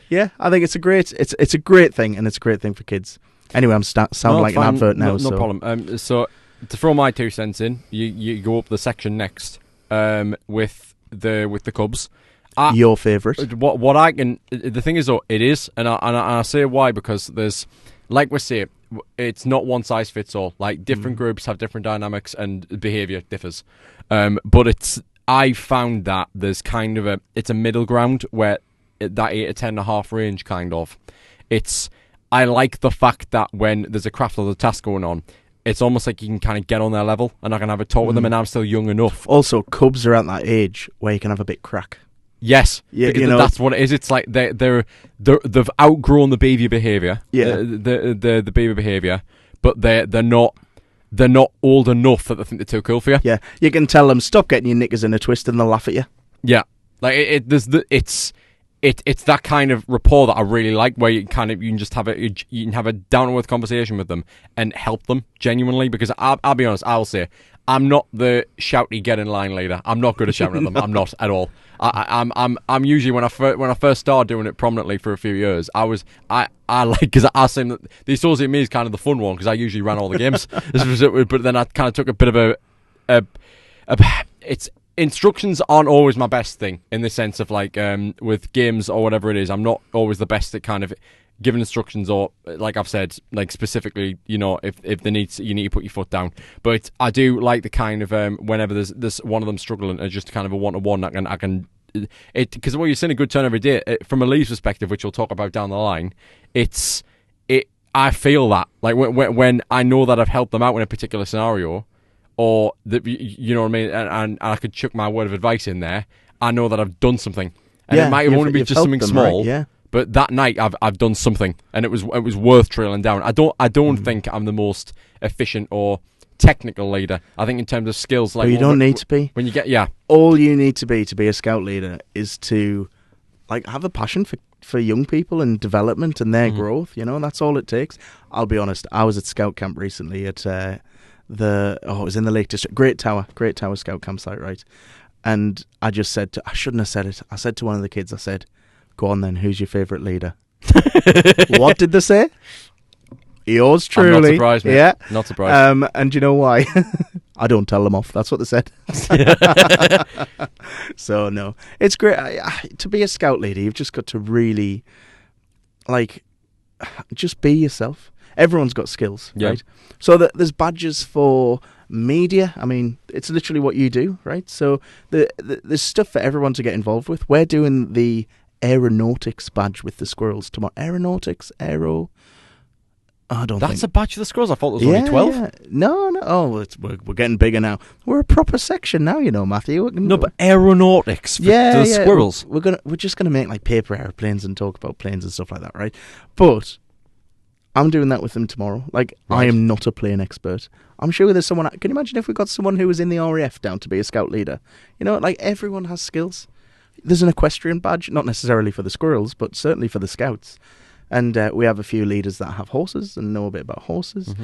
[SPEAKER 2] yeah, I think it's a great thing, and it's a great thing for kids. Anyway, I'm sounding like an advert now.
[SPEAKER 1] No problem. So, to throw my 2 cents in, you go up the section next with the Cubs.
[SPEAKER 2] Your favourite?
[SPEAKER 1] What I can... The thing is, though, it is, and I say why, because there's... Like we say, it's not one size fits all. Like, different groups have different dynamics and behaviour differs. But I found that there's kind of it's a middle ground where that 8 to 10.5 range kind of. I like the fact that when there's a craft or the task going on, it's almost like you can kind of get on their level and I can have a talk with them, and I'm still young enough.
[SPEAKER 2] Also, Cubs are at that age where you can have a bit crack.
[SPEAKER 1] Yes,
[SPEAKER 2] yeah,
[SPEAKER 1] that's what it is. It's like they've outgrown the behaviour behaviour.
[SPEAKER 2] Yeah,
[SPEAKER 1] the behaviour behaviour, but they're not old enough that they think they're too cool for you.
[SPEAKER 2] Yeah, you can tell them stop getting your knickers in a twist, and they'll laugh at you.
[SPEAKER 1] Yeah, like it's that kind of rapport that I really like, where you can just have you can have a down to earth conversation with them and help them genuinely. Because I'll be honest, I'll say I'm not the shouty get in line leader. I'm not good at shouting at them. I'm not at all. I'm usually when I first started doing it prominently for a few years, I like, because I assume that the associate me is kind of the fun one because I usually ran all the games. But then I kind of took a bit of it's instructions aren't always my best thing in the sense of like with games or whatever it is. I'm not always the best at kind of giving instructions, or like I've said, like specifically, you know, if you need to put your foot down. But I do like the kind of whenever there's one of them struggling, just kind of a 1-to-1, I can because you're seeing a good turn every day from a Leeds perspective, which we'll talk about down the line. I feel that like when I know that I've helped them out in a particular scenario, or that, you know what I mean, and I could chuck my word of advice in there. I know that I've done something, and it might only be just something small.
[SPEAKER 2] Right? Yeah.
[SPEAKER 1] But that night I've done something, and it was worth trailing down. I don't think I'm the most efficient or technical leader. I think in terms of skills, like,
[SPEAKER 2] but you don't need to be.
[SPEAKER 1] When you get
[SPEAKER 2] all you need to be a scout leader is to like have a passion for young people and development and their growth. You know, that's all it takes. I'll be honest. I was at scout camp recently at it was in the Lake District, Great Tower Scout campsite, right? And I just said I shouldn't have said it. I said to one of the kids, I said, "Go on then, who's your favourite leader?" What did they say? Yours truly.
[SPEAKER 1] I'm not surprised, mate.
[SPEAKER 2] Yeah,
[SPEAKER 1] not surprised.
[SPEAKER 2] And you know why? I don't tell them off. That's what they said. So no, it's great to be a scout leader. You've just got to really, like, just be yourself. Everyone's got skills, right? So there's badges for media. I mean, it's literally what you do, right? So there's stuff for everyone to get involved with. We're doing the aeronautics badge with the squirrels tomorrow. Aeronautics, aero. I don't think
[SPEAKER 1] that's a badge for the squirrels. I thought there was only 12.
[SPEAKER 2] Yeah. No. Oh, we're getting bigger now. We're a proper section now, you know, Matthew.
[SPEAKER 1] No, but aeronautics for the squirrels.
[SPEAKER 2] We're just gonna make like paper airplanes and talk about planes and stuff like that, right? But I'm doing that with them tomorrow. Like,
[SPEAKER 1] Right.
[SPEAKER 2] I am not a plane expert. I'm sure there's someone. Can you imagine if we got someone who was in the RAF down to be a scout leader? You know, like, everyone has skills. There's an equestrian badge, not necessarily for the squirrels, but certainly for the scouts. And we have a few leaders that have horses and know a bit about horses.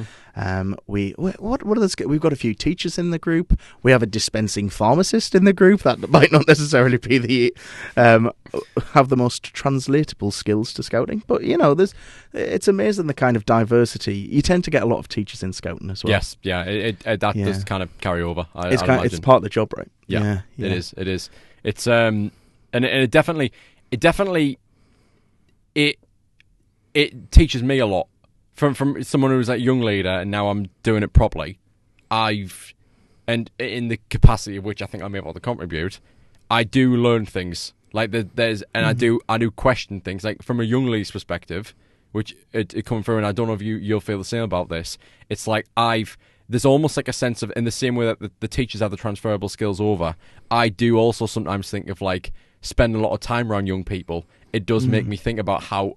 [SPEAKER 2] We've got a few teachers in the group. We have a dispensing pharmacist in the group that might not necessarily be the have the most translatable skills to scouting. But you know, it's amazing the kind of diversity. You tend to get a lot of teachers in scouting as well.
[SPEAKER 1] Yes, yeah, that does kind of carry over.
[SPEAKER 2] It's part of the job, right?
[SPEAKER 1] Yeah. It is. It's and it definitely it teaches me a lot from someone who was a young leader, and now I'm doing it properly. And in the capacity of which I think I'm able to contribute, I do learn things. Like I do question things. Like from a young leader's perspective, which it come through, and I don't know if you'll feel the same about this. It's like there's almost like a sense of, in the same way that the teachers have the transferable skills over, I do also sometimes think of like spending a lot of time around young people. It does make me think about how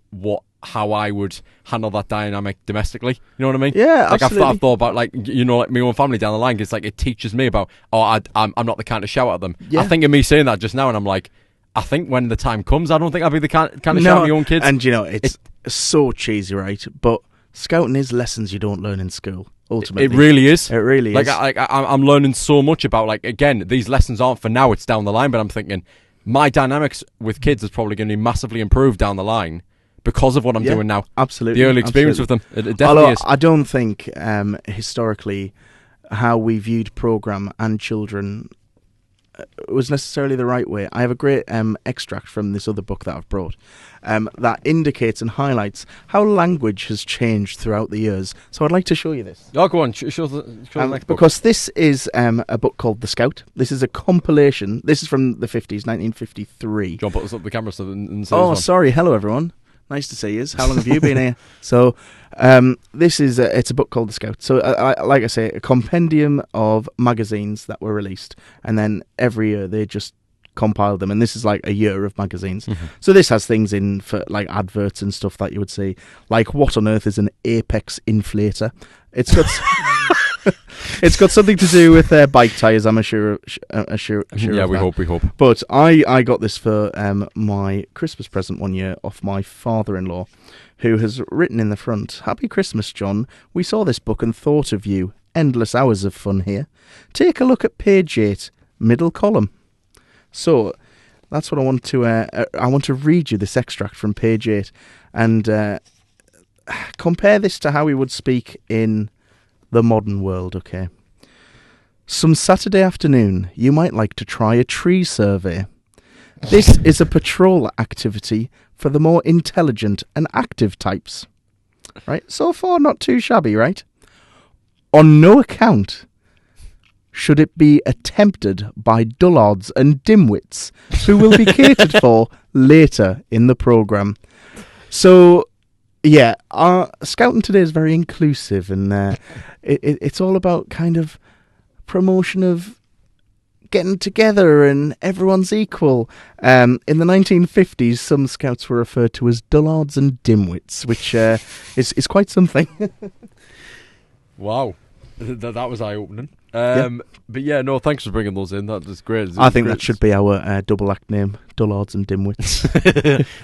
[SPEAKER 1] I would handle that dynamic domestically. You know what I mean?
[SPEAKER 2] Yeah,
[SPEAKER 1] like
[SPEAKER 2] absolutely.
[SPEAKER 1] I've thought about, like, you know, like my own family down the line. It's like it teaches me about, I'm not the kind to shout at them.
[SPEAKER 2] Yeah.
[SPEAKER 1] I think of me saying that just now, and I'm like, I think when the time comes, I don't think I'll be the kind of shout at my own kids.
[SPEAKER 2] And you know, it's so cheesy, right? But scouting is lessons you don't learn in school. Ultimately,
[SPEAKER 1] It really is.
[SPEAKER 2] It really is.
[SPEAKER 1] I'm learning so much about, like, again, these lessons aren't for now, it's down the line, but I'm thinking my dynamics with kids is probably going to be massively improved down the line because of what I'm doing now.
[SPEAKER 2] Absolutely.
[SPEAKER 1] The early experience with them. It definitely
[SPEAKER 2] Although
[SPEAKER 1] is.
[SPEAKER 2] I don't think historically how we viewed program and children was necessarily the right way. I have a great extract from this other book that I've brought that indicates and highlights how language has changed throughout the years. So I'd like to show you this.
[SPEAKER 1] Oh, go on. Show the next book.
[SPEAKER 2] Because this is a book called The Scout. This is a compilation. This is from the 50s, 1953.
[SPEAKER 1] John, put this up the camera so and
[SPEAKER 2] Sorry. Hello, everyone. Nice to see you. How long have you been here? So, this is it's a book called The Scout. So, like I say, a compendium of magazines that were released, and then every year they just compiled them, and this is like a year of magazines. So this has things in for like adverts and stuff that you would see, like what on earth is an apex inflator? It's got it's got something to do with bike tires. I'm sure.
[SPEAKER 1] Yeah, we hope.
[SPEAKER 2] But I got this for my Christmas present one year off my father-in-law, who has written in the front, "Happy Christmas, John. We saw this book and thought of you. Endless hours of fun here. Take a look at page 8, middle column." So that's what I want to. I want to read you this extract from page 8 and compare this to how we would speak in the modern world. Okay. Some Saturday afternoon, you might like to try a tree survey. This is a patrol activity for the more intelligent and active types. Right? So far, not too shabby, right? On no account should it be attempted by dullards and dimwits who will be catered for later in the programme. So, yeah, our scouting today is very inclusive, and it's all about kind of promotion of getting together and everyone's equal. In the 1950s, some scouts were referred to as dullards and dimwits, which is quite something.
[SPEAKER 1] Wow. That was eye-opening. But yeah, no, thanks for bringing those in. That was great.
[SPEAKER 2] I think that should be our double act name: Dullards and Dimwits.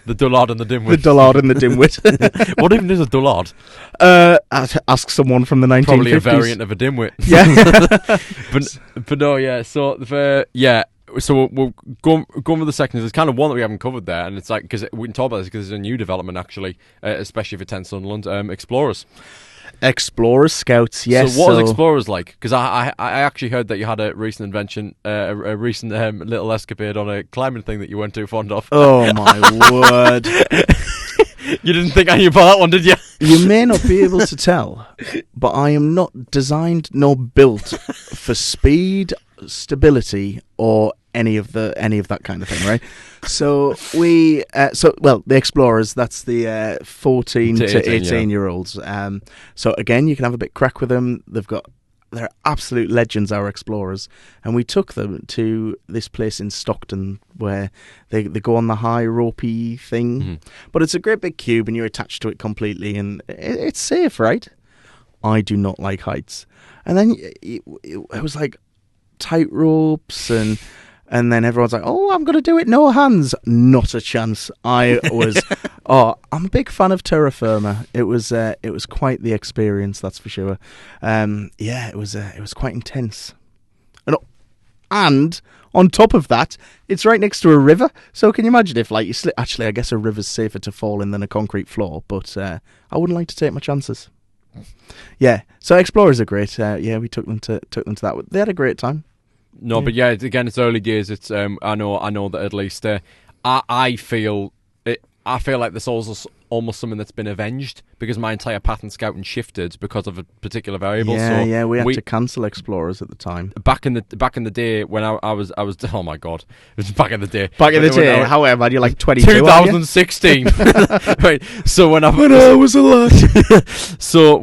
[SPEAKER 1] The dullard and the dimwit.
[SPEAKER 2] The dullard and the dimwit.
[SPEAKER 1] What even is a dullard?
[SPEAKER 2] Ask someone from the 1950s.
[SPEAKER 1] Probably a variant of a dimwit.
[SPEAKER 2] Yeah.
[SPEAKER 1] but no, yeah. So So we'll go with the second. There's kind of one that we haven't covered there, and it's like, because we can talk about this because there's a new development actually, especially for 10 Sunderland Explorers.
[SPEAKER 2] Explorers, Scouts, yes.
[SPEAKER 1] So what is Explorers like? Because I actually heard that you had a recent invention, a recent little escapade on a climbing thing that you weren't too fond of.
[SPEAKER 2] Oh my word.
[SPEAKER 1] You didn't think anything about that one, did you?
[SPEAKER 2] You may not be able to tell, but I am not designed nor built for speed, stability, or any of that kind of thing, right? So the Explorers, that's the 14 to 18 year olds. So again, you can have a bit crack with them. They've got they're absolute legends, our explorers. And we took them to this place in Stockton where they go on the high ropey thing.
[SPEAKER 1] Mm-hmm.
[SPEAKER 2] But it's a great big cube and you're attached to it completely and it's safe, right? I do not like heights. And then it was like tight ropes and then everyone's like, oh, I'm going to do it, no hands. Not a chance. I was, I'm a big fan of terra firma. It was quite the experience, that's for sure. It was quite intense. And on top of that, it's right next to a river. So can you imagine if like you slip? Actually, I guess a river's safer to fall in than a concrete floor, but I wouldn't like to take my chances. Yeah, so explorers are great. We took them to that. They had a great time.
[SPEAKER 1] No, but yeah, again, it's early days. It's I know that at least I feel like this also almost something that's been avenged because my entire path in scouting shifted because of a particular variable.
[SPEAKER 2] We had to cancel explorers at the time.
[SPEAKER 1] Back in the day when I was oh my god, it was back in the day.
[SPEAKER 2] However, you're like 22.
[SPEAKER 1] 2016. Right. So when I
[SPEAKER 2] was alive.
[SPEAKER 1] So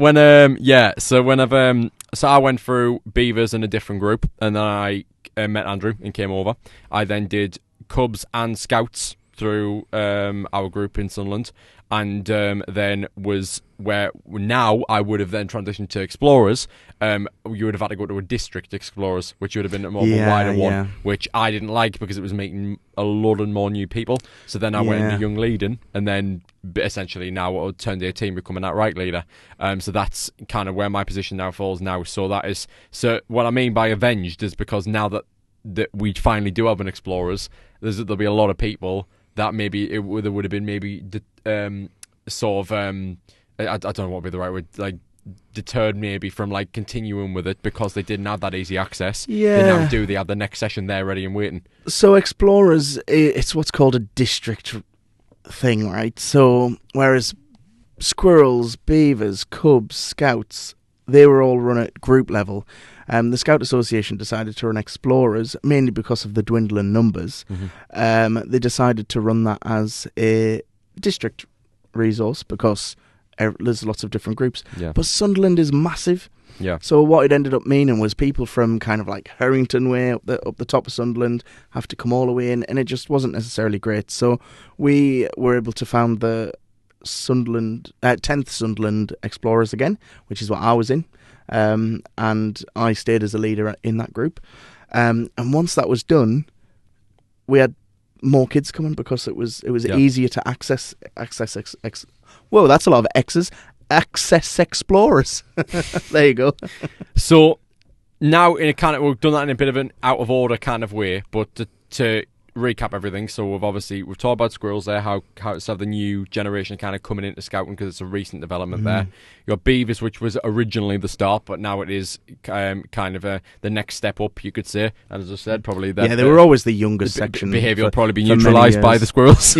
[SPEAKER 1] I went through Beavers in a different group, and then I met Andrew and came over. I then did Cubs and Scouts through our group in Sunderland, and then was where now I would have then transitioned to Explorers. You would have had to go to a district Explorers, which would have been a more wider one, which I didn't like because it was making a lot of more new people. So then I went into Young Leading, and then essentially now I turned 18, becoming that right leader. So that's kind of where my position now falls now. So that is what I mean by avenged is because now that we finally do have an Explorers, there'll be a lot of people that maybe there would have been maybe I don't know what would be the right word, like deterred maybe from like continuing with it because they didn't have that easy access.
[SPEAKER 2] Yeah.
[SPEAKER 1] They now do. They have the next session there ready and waiting.
[SPEAKER 2] So Explorers, it's what's called a district thing, right? So whereas Squirrels, Beavers, Cubs, Scouts, they were all run at group level. The Scout Association decided to run Explorers, mainly because of the dwindling numbers. Mm-hmm. They decided to run that as a district resource because there's lots of different groups.
[SPEAKER 1] Yeah.
[SPEAKER 2] But Sunderland is massive.
[SPEAKER 1] Yeah.
[SPEAKER 2] So what it ended up meaning was people from kind of like Harrington way up the top of Sunderland have to come all the way in, and it just wasn't necessarily great. So we were able to found the 10th Sunderland Explorers again, which is what I was in. And I stayed as a leader in that group. And once that was done, we had more kids coming because it was easier to access. Whoa, that's a lot of X's. Access Explorers. There you go.
[SPEAKER 1] So now we've done that in a bit of an out of order kind of way, but to recap everything. So we've talked about Squirrels there, how it's have the new generation kind of coming into scouting because it's a recent development there. You got Beavers, which was originally the start, but now it is kind of the next step up, you could say. And as I said, probably
[SPEAKER 2] they were always the youngest section.
[SPEAKER 1] Behaviour will probably be neutralised by the Squirrels.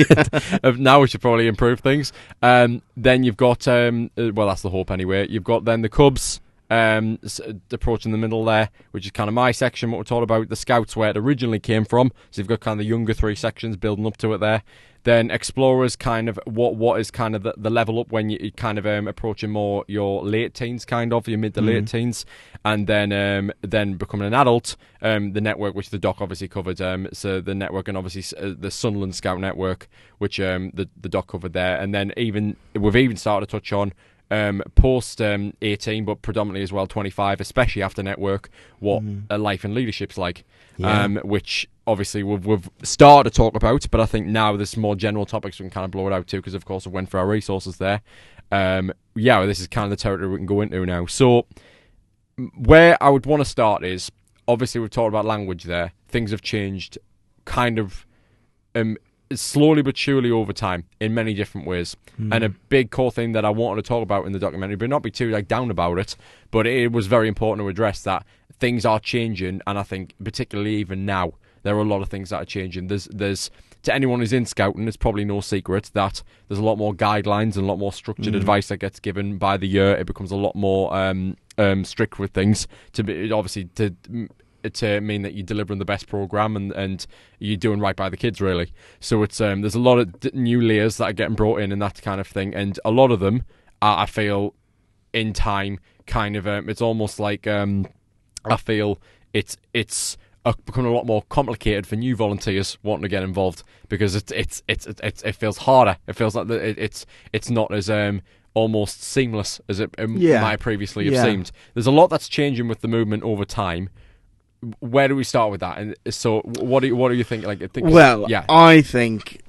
[SPEAKER 1] Now we should probably improve things. Then you've got that's the hope anyway. You've got then the Cubs. Approaching the middle there, which is kind of my section, what we're talking about, the Scouts where it originally came from, so you've got kind of the younger three sections building up to it there. Then Explorers, kind of what is kind of the level up when you kind of approaching more your late teens, kind of your mid to late teens, and then becoming an adult. The network, which the doc obviously covered, so the network and obviously the Sunderland Scout Network, which the doc covered there, and then we've started to touch on post 18, but predominantly as well 25, especially after network, what a life and leadership's like, which obviously we've started to talk about, but I think now there's more general topics we can kind of blow it out to because of course we went for our resources there. This is kind of the territory we can go into now. So where I would want to start is, obviously we've talked about language there. Things have changed kind of slowly but surely over time in many different ways. And a big core thing that I wanted to talk about in the documentary, but not be too down about it, but it was very important to address that things are changing, and I think particularly even now there are a lot of things that are changing. There's to anyone who's in scouting, it's probably no secret that there's a lot more guidelines and a lot more structured advice that gets given by the year. It becomes a lot more strict with things to mean that you're delivering the best program and you're doing right by the kids, really. So it's there's a lot of new layers that are getting brought in and that kind of thing, and a lot of them I feel in time kind of it's almost like I feel it's becoming a lot more complicated for new volunteers wanting to get involved, because it feels harder. It feels like it's not as almost seamless as it might previously have seemed. There's a lot that's changing with the movement over time. Where do we start with that? And so, what do you think?
[SPEAKER 2] I think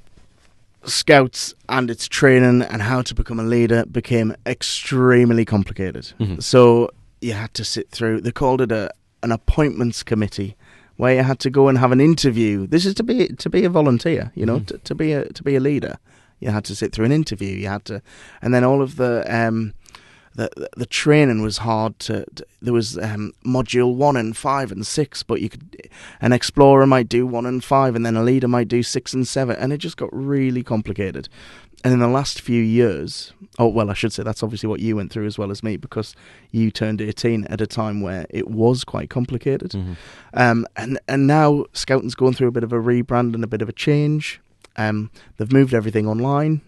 [SPEAKER 2] Scouts and its training and how to become a leader became extremely complicated.
[SPEAKER 1] Mm-hmm.
[SPEAKER 2] So you had to sit through. They called it an appointments committee, where you had to go and have an interview. This is to be a volunteer, you know, to be a leader. You had to sit through an interview. You had to, and then all of the training was hard there was module 1 and 5 and 6, but an explorer might do 1 and 5, and then a leader might do 6 and 7, and it just got really complicated. And in the last few years, I should say that's obviously what you went through as well as me, because you turned 18 at a time where it was quite complicated. Mm-hmm. And now Scouting's going through a bit of a rebrand and a bit of a change. They've moved everything online.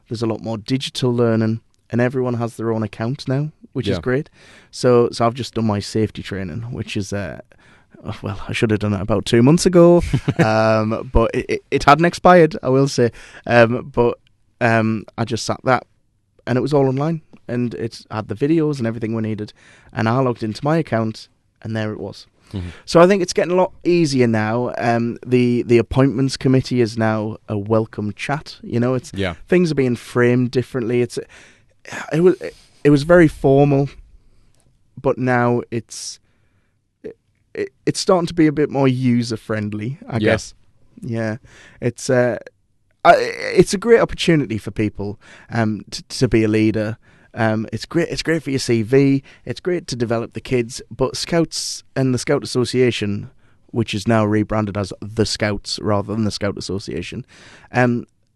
[SPEAKER 2] There's a lot more digital learning, and everyone has their own account now, which is great. So I've just done my safety training, which is I should have done it about 2 months ago, but it hadn't expired, I will say. I just sat that, and it was all online, and it had the videos and everything we needed, and I logged into my account, and there it was. Mm-hmm. So I think it's getting a lot easier now. The appointments committee is now a welcome chat. You know, things are being framed differently. It was very formal, but now it's starting to be a bit more user friendly, I guess. Yeah, it's a great opportunity for people to be a leader. It's great. It's great for your CV. It's great to develop the kids. But Scouts and the Scout Association, which is now rebranded as the Scouts rather than the Scout Association,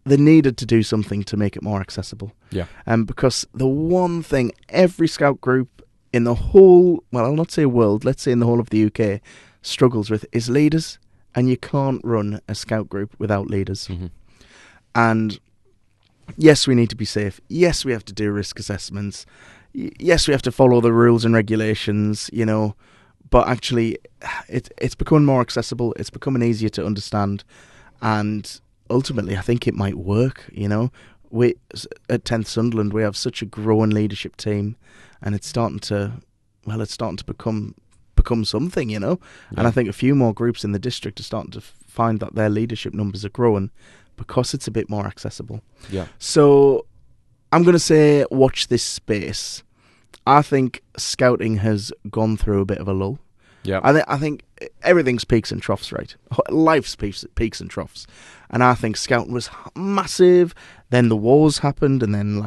[SPEAKER 2] they needed to do something to make it more accessible. Yeah. Because the one thing every Scout group in the whole, well, I'll not say world, let's say in the whole of the UK, struggles with is leaders. And you can't run a Scout group without leaders. Mm-hmm. And yes, we need to be safe. Yes, we have to do risk assessments. Yes, we have to follow the rules and regulations, you know. But actually, it's becoming more accessible. It's becoming easier to understand. And ultimately, I think it might work, you know. We at 10th Sunderland, we have such a growing leadership team. And it's starting to become something, you know. Yeah. And I think a few more groups in the district are starting to find that their leadership numbers are growing, because it's a bit more accessible. Yeah. So I'm going to say watch this space. I think Scouting has gone through a bit of a lull. Yeah. I think everything's peaks and troughs, right? Life's peaks and troughs. And I think Scouting was massive. Then the wars happened, and then,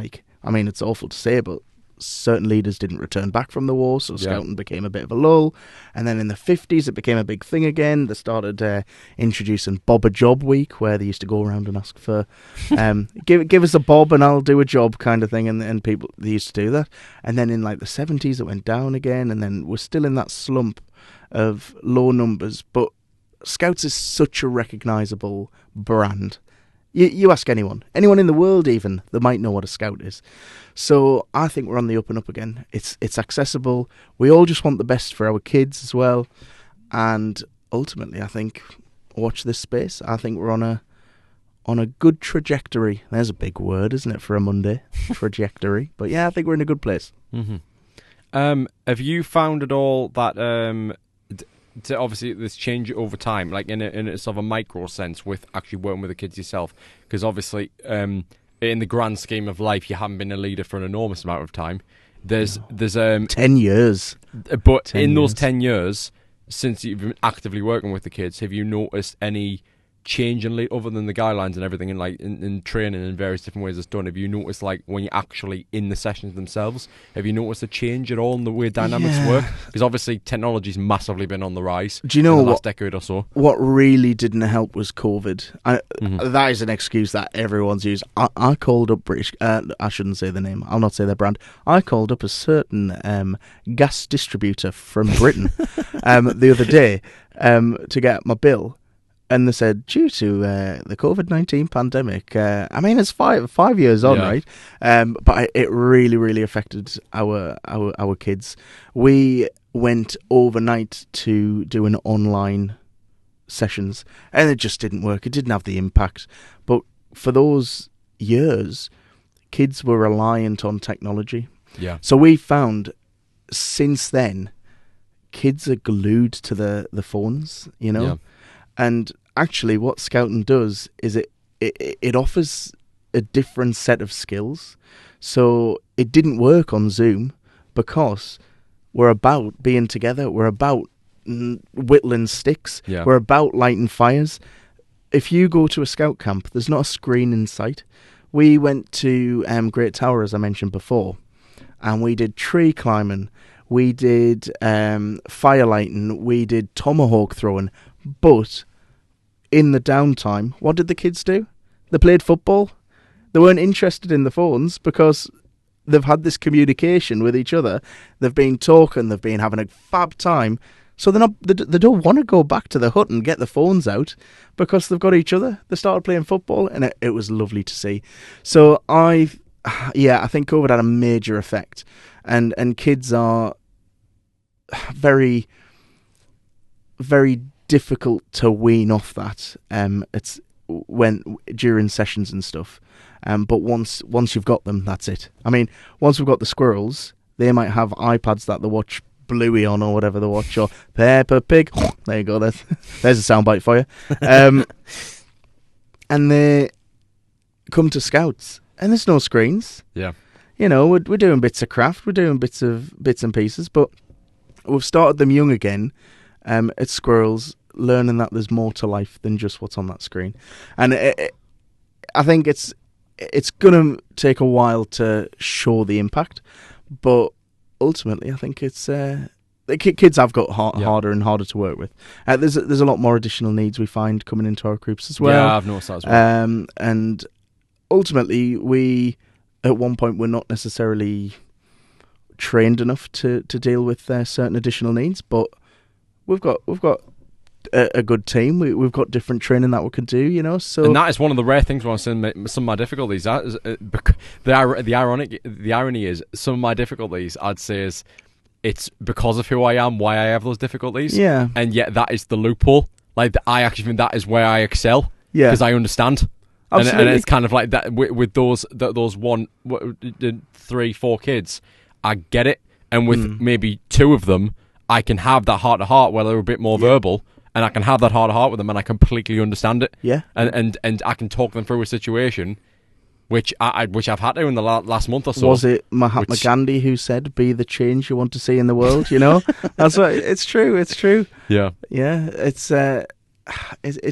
[SPEAKER 2] it's awful to say, but certain leaders didn't return back from the war, so Scouting became a bit of a lull. And then in the 50s, it became a big thing again. They started introducing Bob a Job Week, where they used to go around and ask for, give us a bob and I'll do a job kind of thing. And people, they used to do that. And then in the 70s, it went down again. And then we're still in that slump of low numbers. But Scouts is such a recognisable brand. You ask anyone in the world even, they might know what a Scout is. So I think we're on the up and up again. It's accessible. We all just want the best for our kids as well. And ultimately, I think, watch this space. I think we're on a good trajectory. There's a big word, isn't it, for a Monday? Trajectory. But yeah, I think we're in a good place.
[SPEAKER 1] Mm-hmm. Have you found at all that to obviously this change over time, like in a sort of a micro sense, with actually working with the kids yourself? Because obviously, in the grand scheme of life, you haven't been a leader for an enormous amount of time. There's
[SPEAKER 2] 10 years.
[SPEAKER 1] But 10 in those 10 years, since you've been actively working with the kids, have you noticed any change in other than the guidelines and everything, and in training in various different ways it's done? Have you noticed, when you're actually in the sessions themselves, have you noticed a change at all in the way dynamics work? Because obviously technology's massively been on the rise.
[SPEAKER 2] Do you know
[SPEAKER 1] in the last decade or so?
[SPEAKER 2] What really didn't help was COVID. That is an excuse that everyone's used. I called up British. I shouldn't say the name. I'll not say their brand. I called up a certain gas distributor from Britain the other day to get my bill. And they said, due to the COVID-19 pandemic, it's five years on, right? But it really, really affected our kids. We went overnight to do an online sessions, and it just didn't work. It didn't have the impact. But for those years, kids were reliant on technology.
[SPEAKER 1] Yeah.
[SPEAKER 2] So we found since then, kids are glued to the phones,
[SPEAKER 1] Yeah.
[SPEAKER 2] And actually what Scouting does is it offers a different set of skills. So it didn't work on Zoom because we're about being together. We're about whittling sticks.
[SPEAKER 1] Yeah.
[SPEAKER 2] We're about lighting fires. If you go to a scout camp, there's not a screen in sight. We went to Great Tower, as I mentioned before, and we did tree climbing. We did fire lighting. We did tomahawk throwing. But in the downtime, what did the kids do? They played football. They weren't interested in the phones because they've had this communication with each other. They've been talking. They've been having a fab time. So they don't want to go back to the hut and get the phones out because they've got each other. They started playing football, and it was lovely to see. So I think COVID had a major effect, and kids are very, very difficult to wean off that. It's during sessions and stuff. But once you've got them, that's it. I mean, once we've got the squirrels, they might have iPads that they watch Bluey on or whatever they watch, or Peppa Pig. There you go. There's a soundbite for you. And they come to Scouts, and there's no screens.
[SPEAKER 1] Yeah.
[SPEAKER 2] We're doing bits of craft, we're doing bits and pieces, but we've started them young again. At Squirrels, learning that there's more to life than just what's on that screen, and I think it's gonna take a while to show the impact, but ultimately, I think it's the kids have got harder and harder to work with. There's a lot more additional needs we find coming into our groups as well.
[SPEAKER 1] Yeah, I've noticed that as well.
[SPEAKER 2] And ultimately, we at one point were not necessarily trained enough to deal with certain additional needs, but we've got a good team. We've got different training that we can do, So
[SPEAKER 1] and that is one of the rare things when I'm saying some of my difficulties. That is, the irony is some of my difficulties, I'd say, is it's because of who I am, why I have those difficulties.
[SPEAKER 2] Yeah.
[SPEAKER 1] And yet that is the loophole. Like, I actually think that is where I excel.
[SPEAKER 2] Yeah.
[SPEAKER 1] Because I understand.
[SPEAKER 2] Absolutely.
[SPEAKER 1] And it's kind of like that with those 3, 4 kids. I get it. And with maybe 2 of them, I can have that heart-to-heart where they're a bit more verbal. And I can have that heart-to-heart with them, and I completely understand it.
[SPEAKER 2] Yeah.
[SPEAKER 1] And I can talk them through a situation, which I've had to in the last month or so.
[SPEAKER 2] Was it Mahatma Gandhi who said, "Be the change you want to see in the world"? That's what. It's true. It's true.
[SPEAKER 1] Yeah.
[SPEAKER 2] Yeah. It's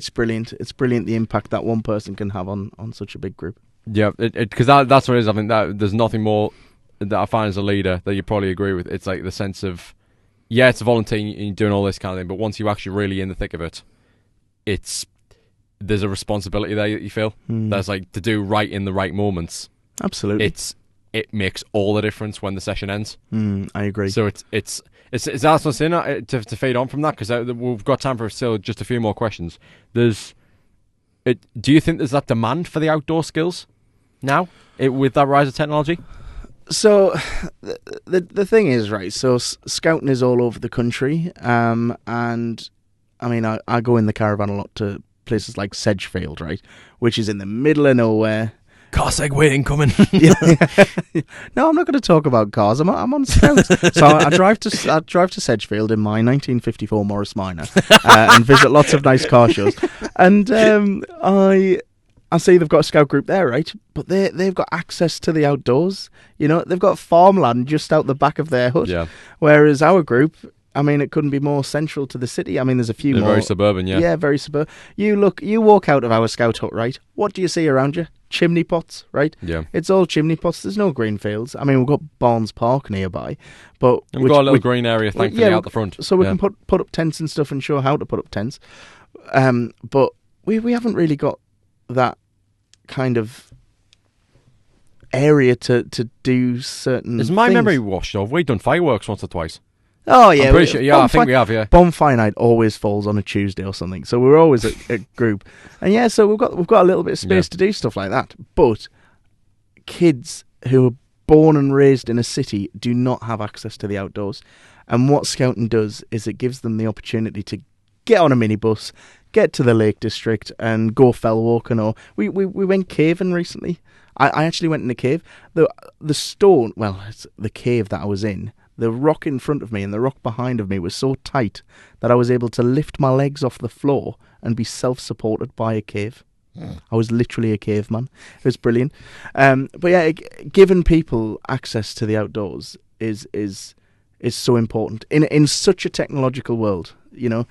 [SPEAKER 2] brilliant. It's brilliant the impact that one person can have on such a big group.
[SPEAKER 1] Yeah. Because that's what it is. I think that there's nothing more that I find as a leader that you probably agree with. It's like the sense of, yeah, it's a volunteer and you're doing all this kind of thing, but once you're actually really in the thick of it, there's a responsibility there that you feel. That's like to do right in the right moments.
[SPEAKER 2] Absolutely.
[SPEAKER 1] It makes all the difference when the session ends.
[SPEAKER 2] I agree.
[SPEAKER 1] So it's that's what I'm saying, to fade on from that, because we've got time for still just a few more questions. Do you think there's that demand for the outdoor skills now with that rise of technology?
[SPEAKER 2] So the thing is, right, so scouting is all over the country, and I mean I go in the caravan a lot to places like Sedgefield, right, which is in the middle of nowhere.
[SPEAKER 1] Car segue incoming.
[SPEAKER 2] No, I'm not going to talk about cars. I'm on Scout. So I drive to Sedgefield in my 1954 Morris Minor and visit lots of nice car shows. And I see they've got a scout group there, right? But they've got access to the outdoors. They've got farmland just out the back of their hut.
[SPEAKER 1] Yeah.
[SPEAKER 2] Whereas our group, I mean, it couldn't be more central to the city. I mean, there's a few more.
[SPEAKER 1] Very suburban, yeah.
[SPEAKER 2] Yeah, very suburban. You walk out of our scout hut, right? What do you see around you? Chimney pots, right?
[SPEAKER 1] Yeah.
[SPEAKER 2] It's all chimney pots. There's no green fields. I mean, we've got Barnes Park nearby, but
[SPEAKER 1] we've got a little green area, thankfully, out the front.
[SPEAKER 2] So we can put up tents and stuff and show how to put up tents. But we haven't really got that kind of area to do certain
[SPEAKER 1] Is my
[SPEAKER 2] things.
[SPEAKER 1] memory washed off? We've done fireworks once or twice.
[SPEAKER 2] Oh yeah,
[SPEAKER 1] I'm pretty sure. Yeah, I think we have. Yeah,
[SPEAKER 2] bonfire night always falls on a Tuesday or something, so we're always a group, and yeah, so we've got a little bit of space to do stuff like that. But kids who are born and raised in a city do not have access to the outdoors, And what Scouting does is it gives them the opportunity to get on a minibus, get to the Lake District, and go fell walking. Or we went caving recently. I actually went in a cave. The stone, well, it's the cave that I was in, the rock in front of me and the rock behind of me was so tight that I was able to lift my legs off the floor and be self-supported by a cave. I was literally a caveman. It was brilliant. But yeah, giving people access to the outdoors is so important in such a technological world. You know,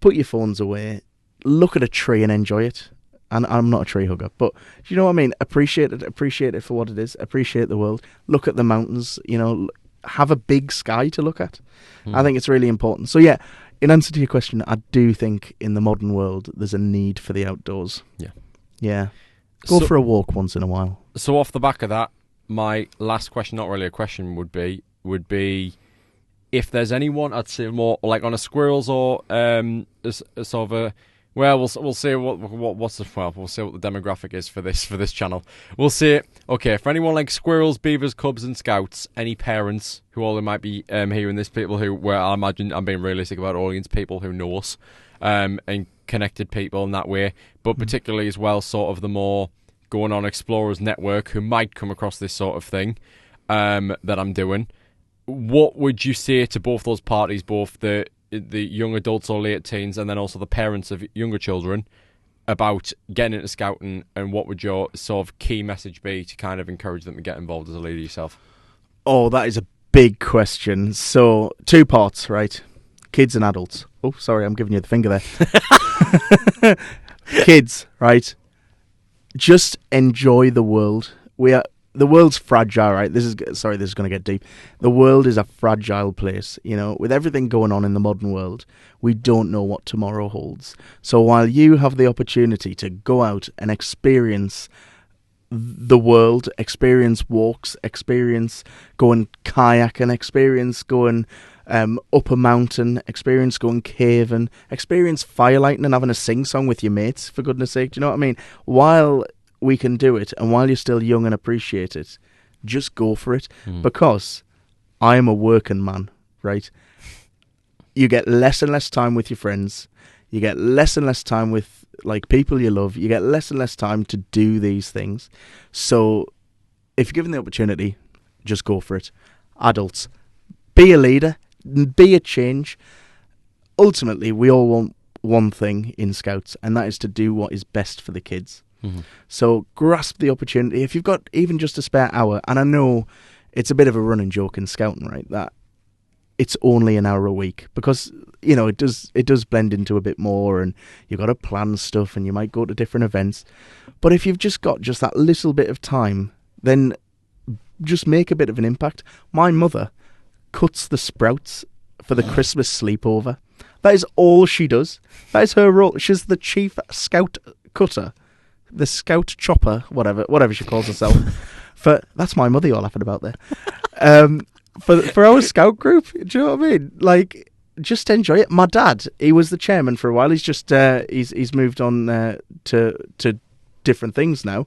[SPEAKER 2] put your phones away, look at a tree and enjoy it. And I'm not a tree hugger, but you know what I mean? Appreciate it for what it is. Appreciate the world. Look at the mountains, you know, have a big sky to look at. I think it's really important. So yeah, in answer to your question, I do think in the modern world there's a need for the outdoors. Yeah. Go for a walk once in a while.
[SPEAKER 1] So off the back of that, my last question, not really a question, would be if there's anyone, I'd say more like on a squirrels or sort of a, well, we'll see we'll see what the demographic is for this channel. We'll see. Okay, for anyone like squirrels, beavers, cubs, and scouts, any parents who all might be hearing this, people who, where I imagine I'm being realistic about audience, people who know us, and connected people in that way, but particularly as well, sort of the more going on explorers network who might come across this sort of thing that I'm doing. What would you say to both those parties, both the young adults or late teens, and then also the parents of younger children, about getting into scouting, and what would your sort of key message be to kind of encourage them to get involved as a leader yourself?
[SPEAKER 2] Oh, that is a big question. So 2 parts, right? Kids and adults. Oh, sorry, I'm giving you the finger there. Kids, right? Just enjoy the world. The world's fragile, right? This is going to get deep. The world is a fragile place, you know. With everything going on in the modern world, we don't know what tomorrow holds. So while you have the opportunity to go out and experience the world, experience walks, experience going kayaking, experience going up a mountain, experience going caving, experience firelighting and having a sing-song with your mates, for goodness sake. Do you know what I mean? While we can do it, and while you're still young and appreciate it, just go for it. Because I am a working man, right? You get less and less time with your friends. You get less and less time with like people you love. You get less and less time to do these things. So if you're given the opportunity, just go for it. Adults, be a leader, be a change. Ultimately, we all want one thing in Scouts, and that is to do what is best for the kids. So grasp the opportunity. If you've got even just a spare hour, and I know it's a bit of a running joke in Scouting, right, that it's only an hour a week, because you know it does blend into a bit more, and you've got to plan stuff, and you might go to different events. But if you've just got just that little bit of time, then just make a bit of an impact. My mother cuts the sprouts for the Christmas sleepover. That is all she does. That is her role. She's the chief scout cutter. The scout chopper, whatever she calls herself. That's my mother you're laughing about there. For our scout group, do you know what I mean? Like, just enjoy it. My dad, he was the chairman for a while. He's just he's moved on to different things now.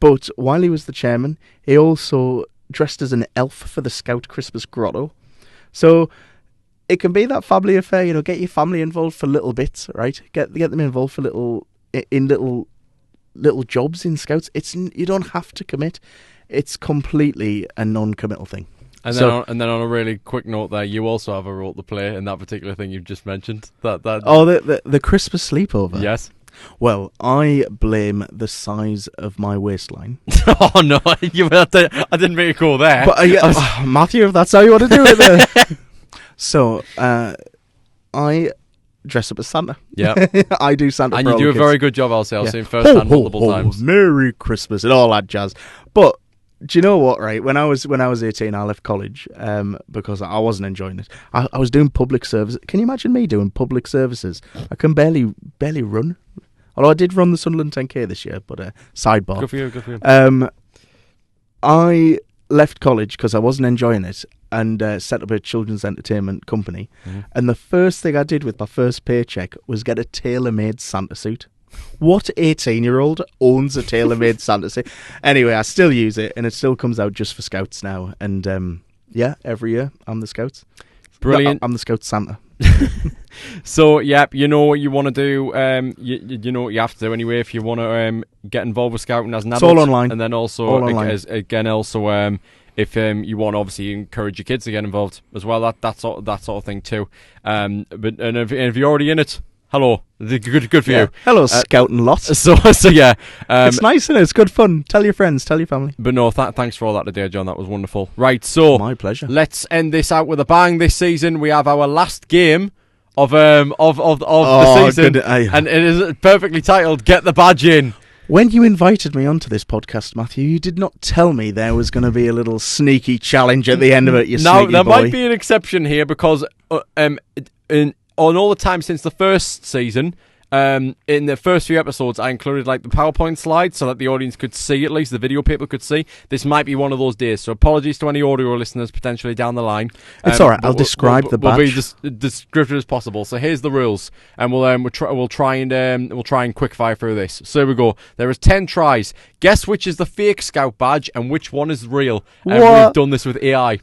[SPEAKER 2] But while he was the chairman, he also dressed as an elf for the Scout Christmas Grotto. So it can be that family affair. You know, get your family involved for little bits, right? Get them involved for little jobs in Scouts. You don't have to commit. It's completely a non-committal thing.
[SPEAKER 1] And then on a really quick note there, you also have a role to play in that particular thing you've just mentioned.
[SPEAKER 2] The Christmas sleepover.
[SPEAKER 1] Yes.
[SPEAKER 2] Well, I blame the size of my waistline.
[SPEAKER 1] Oh no, I didn't make it go there.
[SPEAKER 2] But Matthew, if that's how you want to do it, then. So I dress up as Santa.
[SPEAKER 1] Yeah,
[SPEAKER 2] I do Santa,
[SPEAKER 1] and
[SPEAKER 2] for
[SPEAKER 1] you
[SPEAKER 2] all
[SPEAKER 1] do
[SPEAKER 2] the
[SPEAKER 1] a
[SPEAKER 2] kids.
[SPEAKER 1] very good job. I'll say I've seen firsthand multiple times.
[SPEAKER 2] Merry Christmas and all that jazz. But do you know what? Right, when I was 18, I left college because I wasn't enjoying it. I was doing public service. Can you imagine me doing public services? I can barely run. Although I did run the Sunderland 10K this year, but sidebar.
[SPEAKER 1] Good for you.
[SPEAKER 2] I left college because I wasn't enjoying it, and set up a children's entertainment company. And the first thing I did with my first paycheck was get a tailor-made Santa suit. What 18-year-old owns a tailor-made Santa suit? Anyway, I still use it, and it still comes out just for Scouts now. And every year I'm the Scouts.
[SPEAKER 1] Brilliant.
[SPEAKER 2] I'm the Scout Santa.
[SPEAKER 1] So, yep, you know what you want to do. You know what you have to do anyway if you want to get involved with scouting as an adult.
[SPEAKER 2] It's all online.
[SPEAKER 1] And then also,
[SPEAKER 2] All online.
[SPEAKER 1] if you want to obviously encourage your kids to get involved as well, that sort of thing too. But if you're already in it, hello, good for you.
[SPEAKER 2] Hello, scouting lot.
[SPEAKER 1] So yeah,
[SPEAKER 2] it's nice, isn't it? It's good fun. Tell your friends, tell your family.
[SPEAKER 1] But no, thanks for all that today, John. That was wonderful. Right, so
[SPEAKER 2] My pleasure.
[SPEAKER 1] let's end this out with a bang. This season, we have our last game of the season, and it is perfectly titled "Get the Badge In."
[SPEAKER 2] When you invited me onto this podcast, Matthew, you did not tell me there was going to be a little sneaky challenge at the end of it. You
[SPEAKER 1] Now
[SPEAKER 2] sneaky
[SPEAKER 1] there
[SPEAKER 2] boy.
[SPEAKER 1] might be an exception here because on all the time since the first season, in the first few episodes, I included like the PowerPoint slides so that the audience could see, at least the video people could see. This might be one of those days, so apologies to any audio listeners potentially down the line.
[SPEAKER 2] It's all right. I'll describe the badge.
[SPEAKER 1] We'll be as descriptive as possible. So here's the rules, and we'll try and quickfire through this. So here we go. There is 10 tries. Guess which is the fake Scout badge and which one is real. And we've done this with AI.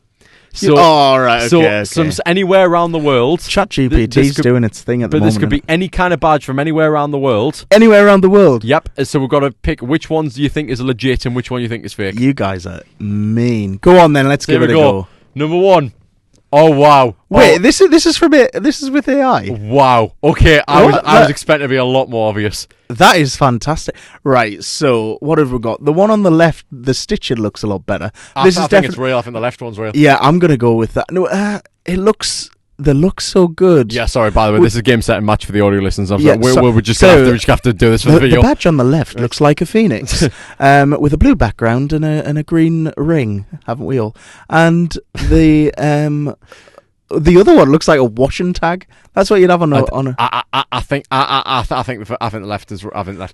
[SPEAKER 1] So,
[SPEAKER 2] right, okay.
[SPEAKER 1] So anywhere around the world,
[SPEAKER 2] ChatGPT's doing its thing at the moment.
[SPEAKER 1] but this could be any kind of badge from anywhere around the world.
[SPEAKER 2] Anywhere around the world.
[SPEAKER 1] Yep. So we've got to pick which ones do you think is legit and which one you think is fake.
[SPEAKER 2] You guys are mean. Go on then. Let's give it a go.
[SPEAKER 1] Number 1. Oh wow!
[SPEAKER 2] Wait, this is from it. This is with AI.
[SPEAKER 1] Wow. Okay, I was expecting to be a lot more obvious.
[SPEAKER 2] That is fantastic. Right. So what have we got? The one on the left, the stitching looks a lot better.
[SPEAKER 1] I think it's real. I think the left one's real.
[SPEAKER 2] Yeah, I'm gonna go with that. No, they look so good.
[SPEAKER 1] Yeah. Sorry. By the way, this is a game set and match for the audio listeners.
[SPEAKER 2] Yeah,
[SPEAKER 1] we just have to do this for the video.
[SPEAKER 2] The badge on the left looks like a phoenix, with a blue background and a green ring. Haven't we all? And the other one looks like a washing tag. That's what you'd have on a.
[SPEAKER 1] I think the left is.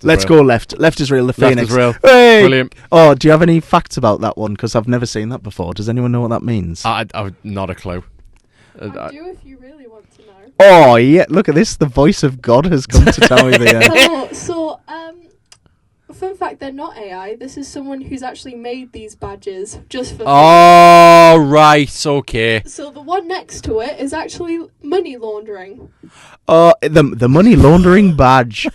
[SPEAKER 2] Let's go left. Left is real. The phoenix.
[SPEAKER 1] Left is real.
[SPEAKER 2] Hey!
[SPEAKER 1] Brilliant.
[SPEAKER 2] Oh, do you have any facts about that one? Because I've never seen that before. Does anyone know what that means?
[SPEAKER 1] I've not a clue.
[SPEAKER 3] I do if you really want to know.
[SPEAKER 2] Oh yeah! Look at this. The voice of God has come to tell me the.
[SPEAKER 3] Fun fact: they're not AI. This is someone who's actually made these badges just for.
[SPEAKER 1] Oh right, okay.
[SPEAKER 3] So the one next to it is actually money laundering.
[SPEAKER 2] The money laundering badge.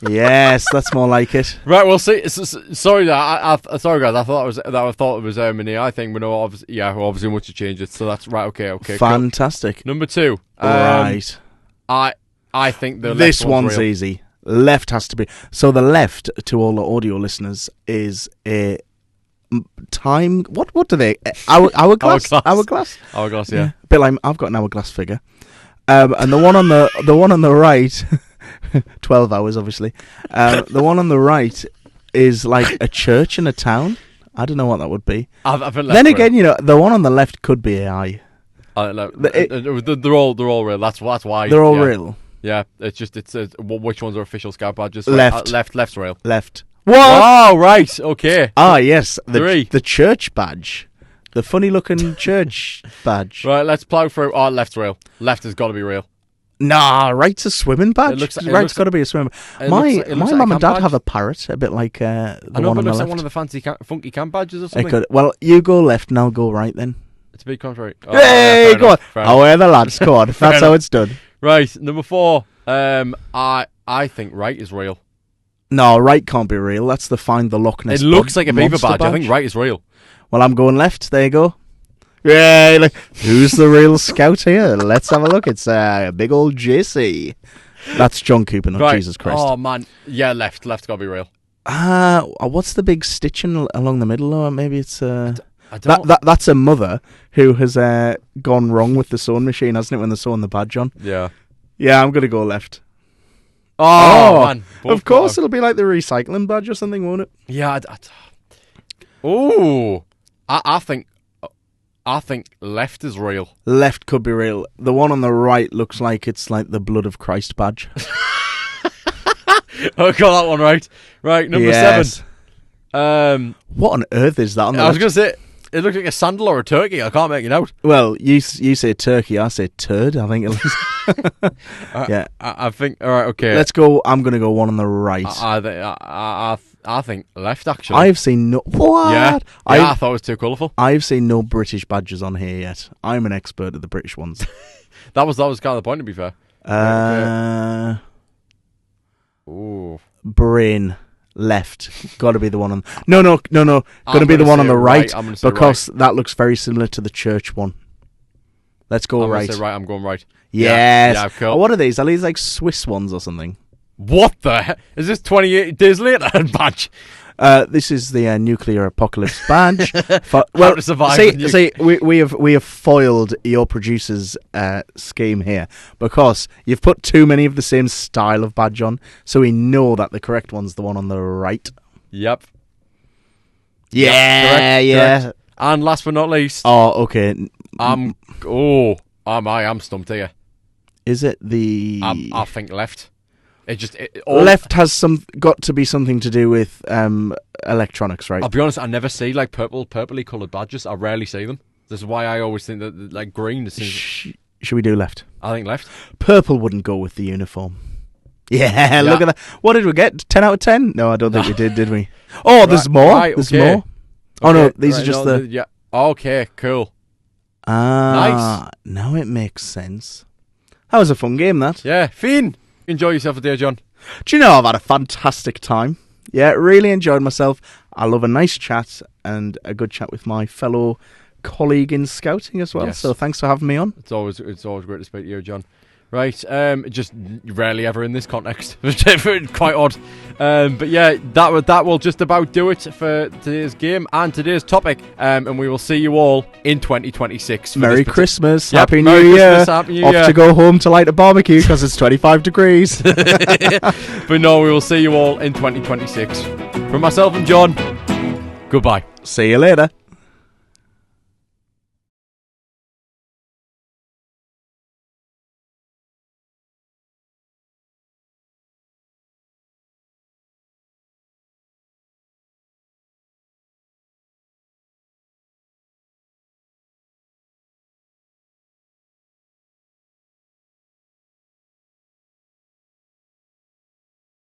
[SPEAKER 2] Yes, that's more like it.
[SPEAKER 1] Right, we'll see. Sorry, sorry guys. I thought it was an AI thing, but no, obviously we want to change it. So that's right. Okay.
[SPEAKER 2] Fantastic.
[SPEAKER 1] Cool. Number 2.
[SPEAKER 2] Right.
[SPEAKER 1] I think
[SPEAKER 2] this one's
[SPEAKER 1] real.
[SPEAKER 2] easy. Left has to be. So the left, to all the audio listeners, is a time. What do they? Hourglass.
[SPEAKER 1] Hourglass. Yeah.
[SPEAKER 2] A bit like I've got an hourglass figure. And the one on the right, 12 hours obviously. The one on the right is like a church in a town. I don't know what that would be. Then again, the one on the left could be AI.
[SPEAKER 1] They're all real. That's why
[SPEAKER 2] they're all real.
[SPEAKER 1] Yeah, it's which ones are official Scout badges?
[SPEAKER 2] Left's
[SPEAKER 1] real.
[SPEAKER 2] Left.
[SPEAKER 1] What? Oh, right. Okay.
[SPEAKER 2] Ah, yes.
[SPEAKER 1] The
[SPEAKER 2] church badge. The funny-looking church badge.
[SPEAKER 1] Right, let's plough through. Oh, left's real. Left has got to be real.
[SPEAKER 2] Nah, right's a swimming badge. Right's got to be a swimming. My mum and dad have a parrot, a bit like the one on the left. It looks like
[SPEAKER 1] one of the fancy, funky camp badges or something.
[SPEAKER 2] Well, you go left and I'll go right then.
[SPEAKER 1] It's a big contrary.
[SPEAKER 2] Oh, hey, go on. We're the lads. Go on. That's how it's done.
[SPEAKER 1] Right, number 4. I think right is real.
[SPEAKER 2] No, right can't be real. That's the Find the Loch Ness.
[SPEAKER 1] It looks like a beaver badge. I think right is real.
[SPEAKER 2] Well, I'm going left. There you go. Yeah, like, who's the real scout here? Let's have a look. It's a big old JC. That's John Cooper, not
[SPEAKER 1] right.
[SPEAKER 2] Jesus Christ.
[SPEAKER 1] Oh man, yeah, left got to be real.
[SPEAKER 2] What's the big stitching along the middle? Or maybe it's
[SPEAKER 1] I don't
[SPEAKER 2] that's a mother who has gone wrong with the sewing machine, hasn't it? When they're sewing the badge on.
[SPEAKER 1] Yeah.
[SPEAKER 2] Yeah, I'm gonna go left.
[SPEAKER 1] Oh man,
[SPEAKER 2] of course it'll be like the recycling badge or something, won't it?
[SPEAKER 1] Yeah. I think left is real.
[SPEAKER 2] Left could be real. The one on the right looks like it's like the Blood of Christ badge.
[SPEAKER 1] I got that one right. Right, number 7.
[SPEAKER 2] What on earth is that on the
[SPEAKER 1] I was
[SPEAKER 2] left?
[SPEAKER 1] going to say, it looks like a sandal or a turkey. I can't make it out.
[SPEAKER 2] Well, you say turkey, I say turd, I think it looks. Yeah.
[SPEAKER 1] I think, alright, okay.
[SPEAKER 2] Let's go, I'm going to go one on the right.
[SPEAKER 1] I think left, actually.
[SPEAKER 2] I've seen no. What?
[SPEAKER 1] Yeah, I thought it was too colourful.
[SPEAKER 2] I've seen no British badges on here yet. I'm an expert at the British ones.
[SPEAKER 1] That was kind of the point, to be fair. Ooh.
[SPEAKER 2] Brain left. Got to be the one on. No. Got to be the one on the right,
[SPEAKER 1] I'm gonna say
[SPEAKER 2] because that looks very similar to the church one. Let's go
[SPEAKER 1] I'm
[SPEAKER 2] right.
[SPEAKER 1] Gonna say right. I'm going right.
[SPEAKER 2] Yes.
[SPEAKER 1] Yeah, cool.
[SPEAKER 2] Oh, what are these? Are these like Swiss ones or something?
[SPEAKER 1] What the heck? Is this 28 days later badge?
[SPEAKER 2] This is the nuclear apocalypse badge.
[SPEAKER 1] How to survive.
[SPEAKER 2] We have foiled your producer's scheme here, because you've put too many of the same style of badge on, so we know that the correct one's the one on the right.
[SPEAKER 1] Yep.
[SPEAKER 2] Yeah,
[SPEAKER 1] correct. And last but not least,
[SPEAKER 2] oh, okay.
[SPEAKER 1] I'm stumped here.
[SPEAKER 2] Is it the?
[SPEAKER 1] I think left.
[SPEAKER 2] Left has got to be something to do with electronics, right?
[SPEAKER 1] I'll be honest, I never see like purpley coloured badges. I rarely see them. This is why I always think that like green.
[SPEAKER 2] Should we do left?
[SPEAKER 1] I think left.
[SPEAKER 2] Purple wouldn't go with the uniform. Yeah, look at that. What did we get? 10 out of 10? No, I don't think we did we? Oh, there's more.
[SPEAKER 1] Right,
[SPEAKER 2] there's
[SPEAKER 1] okay.
[SPEAKER 2] more. Oh no, these are just the.
[SPEAKER 1] Yeah. Okay, cool.
[SPEAKER 2] Nice. Now it makes sense. That was a fun game, that.
[SPEAKER 1] Yeah, Finn. Enjoy yourself a day, John.
[SPEAKER 2] Do you know, I've had a fantastic time. Yeah, really enjoyed myself. I love a nice chat and a good chat with my fellow colleague in scouting as well.
[SPEAKER 1] Yes.
[SPEAKER 2] So thanks for having me on.
[SPEAKER 1] It's always great to speak to you, John. Right, just rarely ever in this context. Quite odd. But yeah, that will just about do it for today's game and today's topic. And we will see you all in 2026.
[SPEAKER 2] Merry Christmas.
[SPEAKER 1] Yep,
[SPEAKER 2] Happy
[SPEAKER 1] Merry
[SPEAKER 2] New Year.
[SPEAKER 1] Christmas, Happy New Year.
[SPEAKER 2] Off to go home to light a barbecue because it's 25 degrees.
[SPEAKER 1] But no, we will see you all in 2026. From myself and John, goodbye.
[SPEAKER 2] See you later.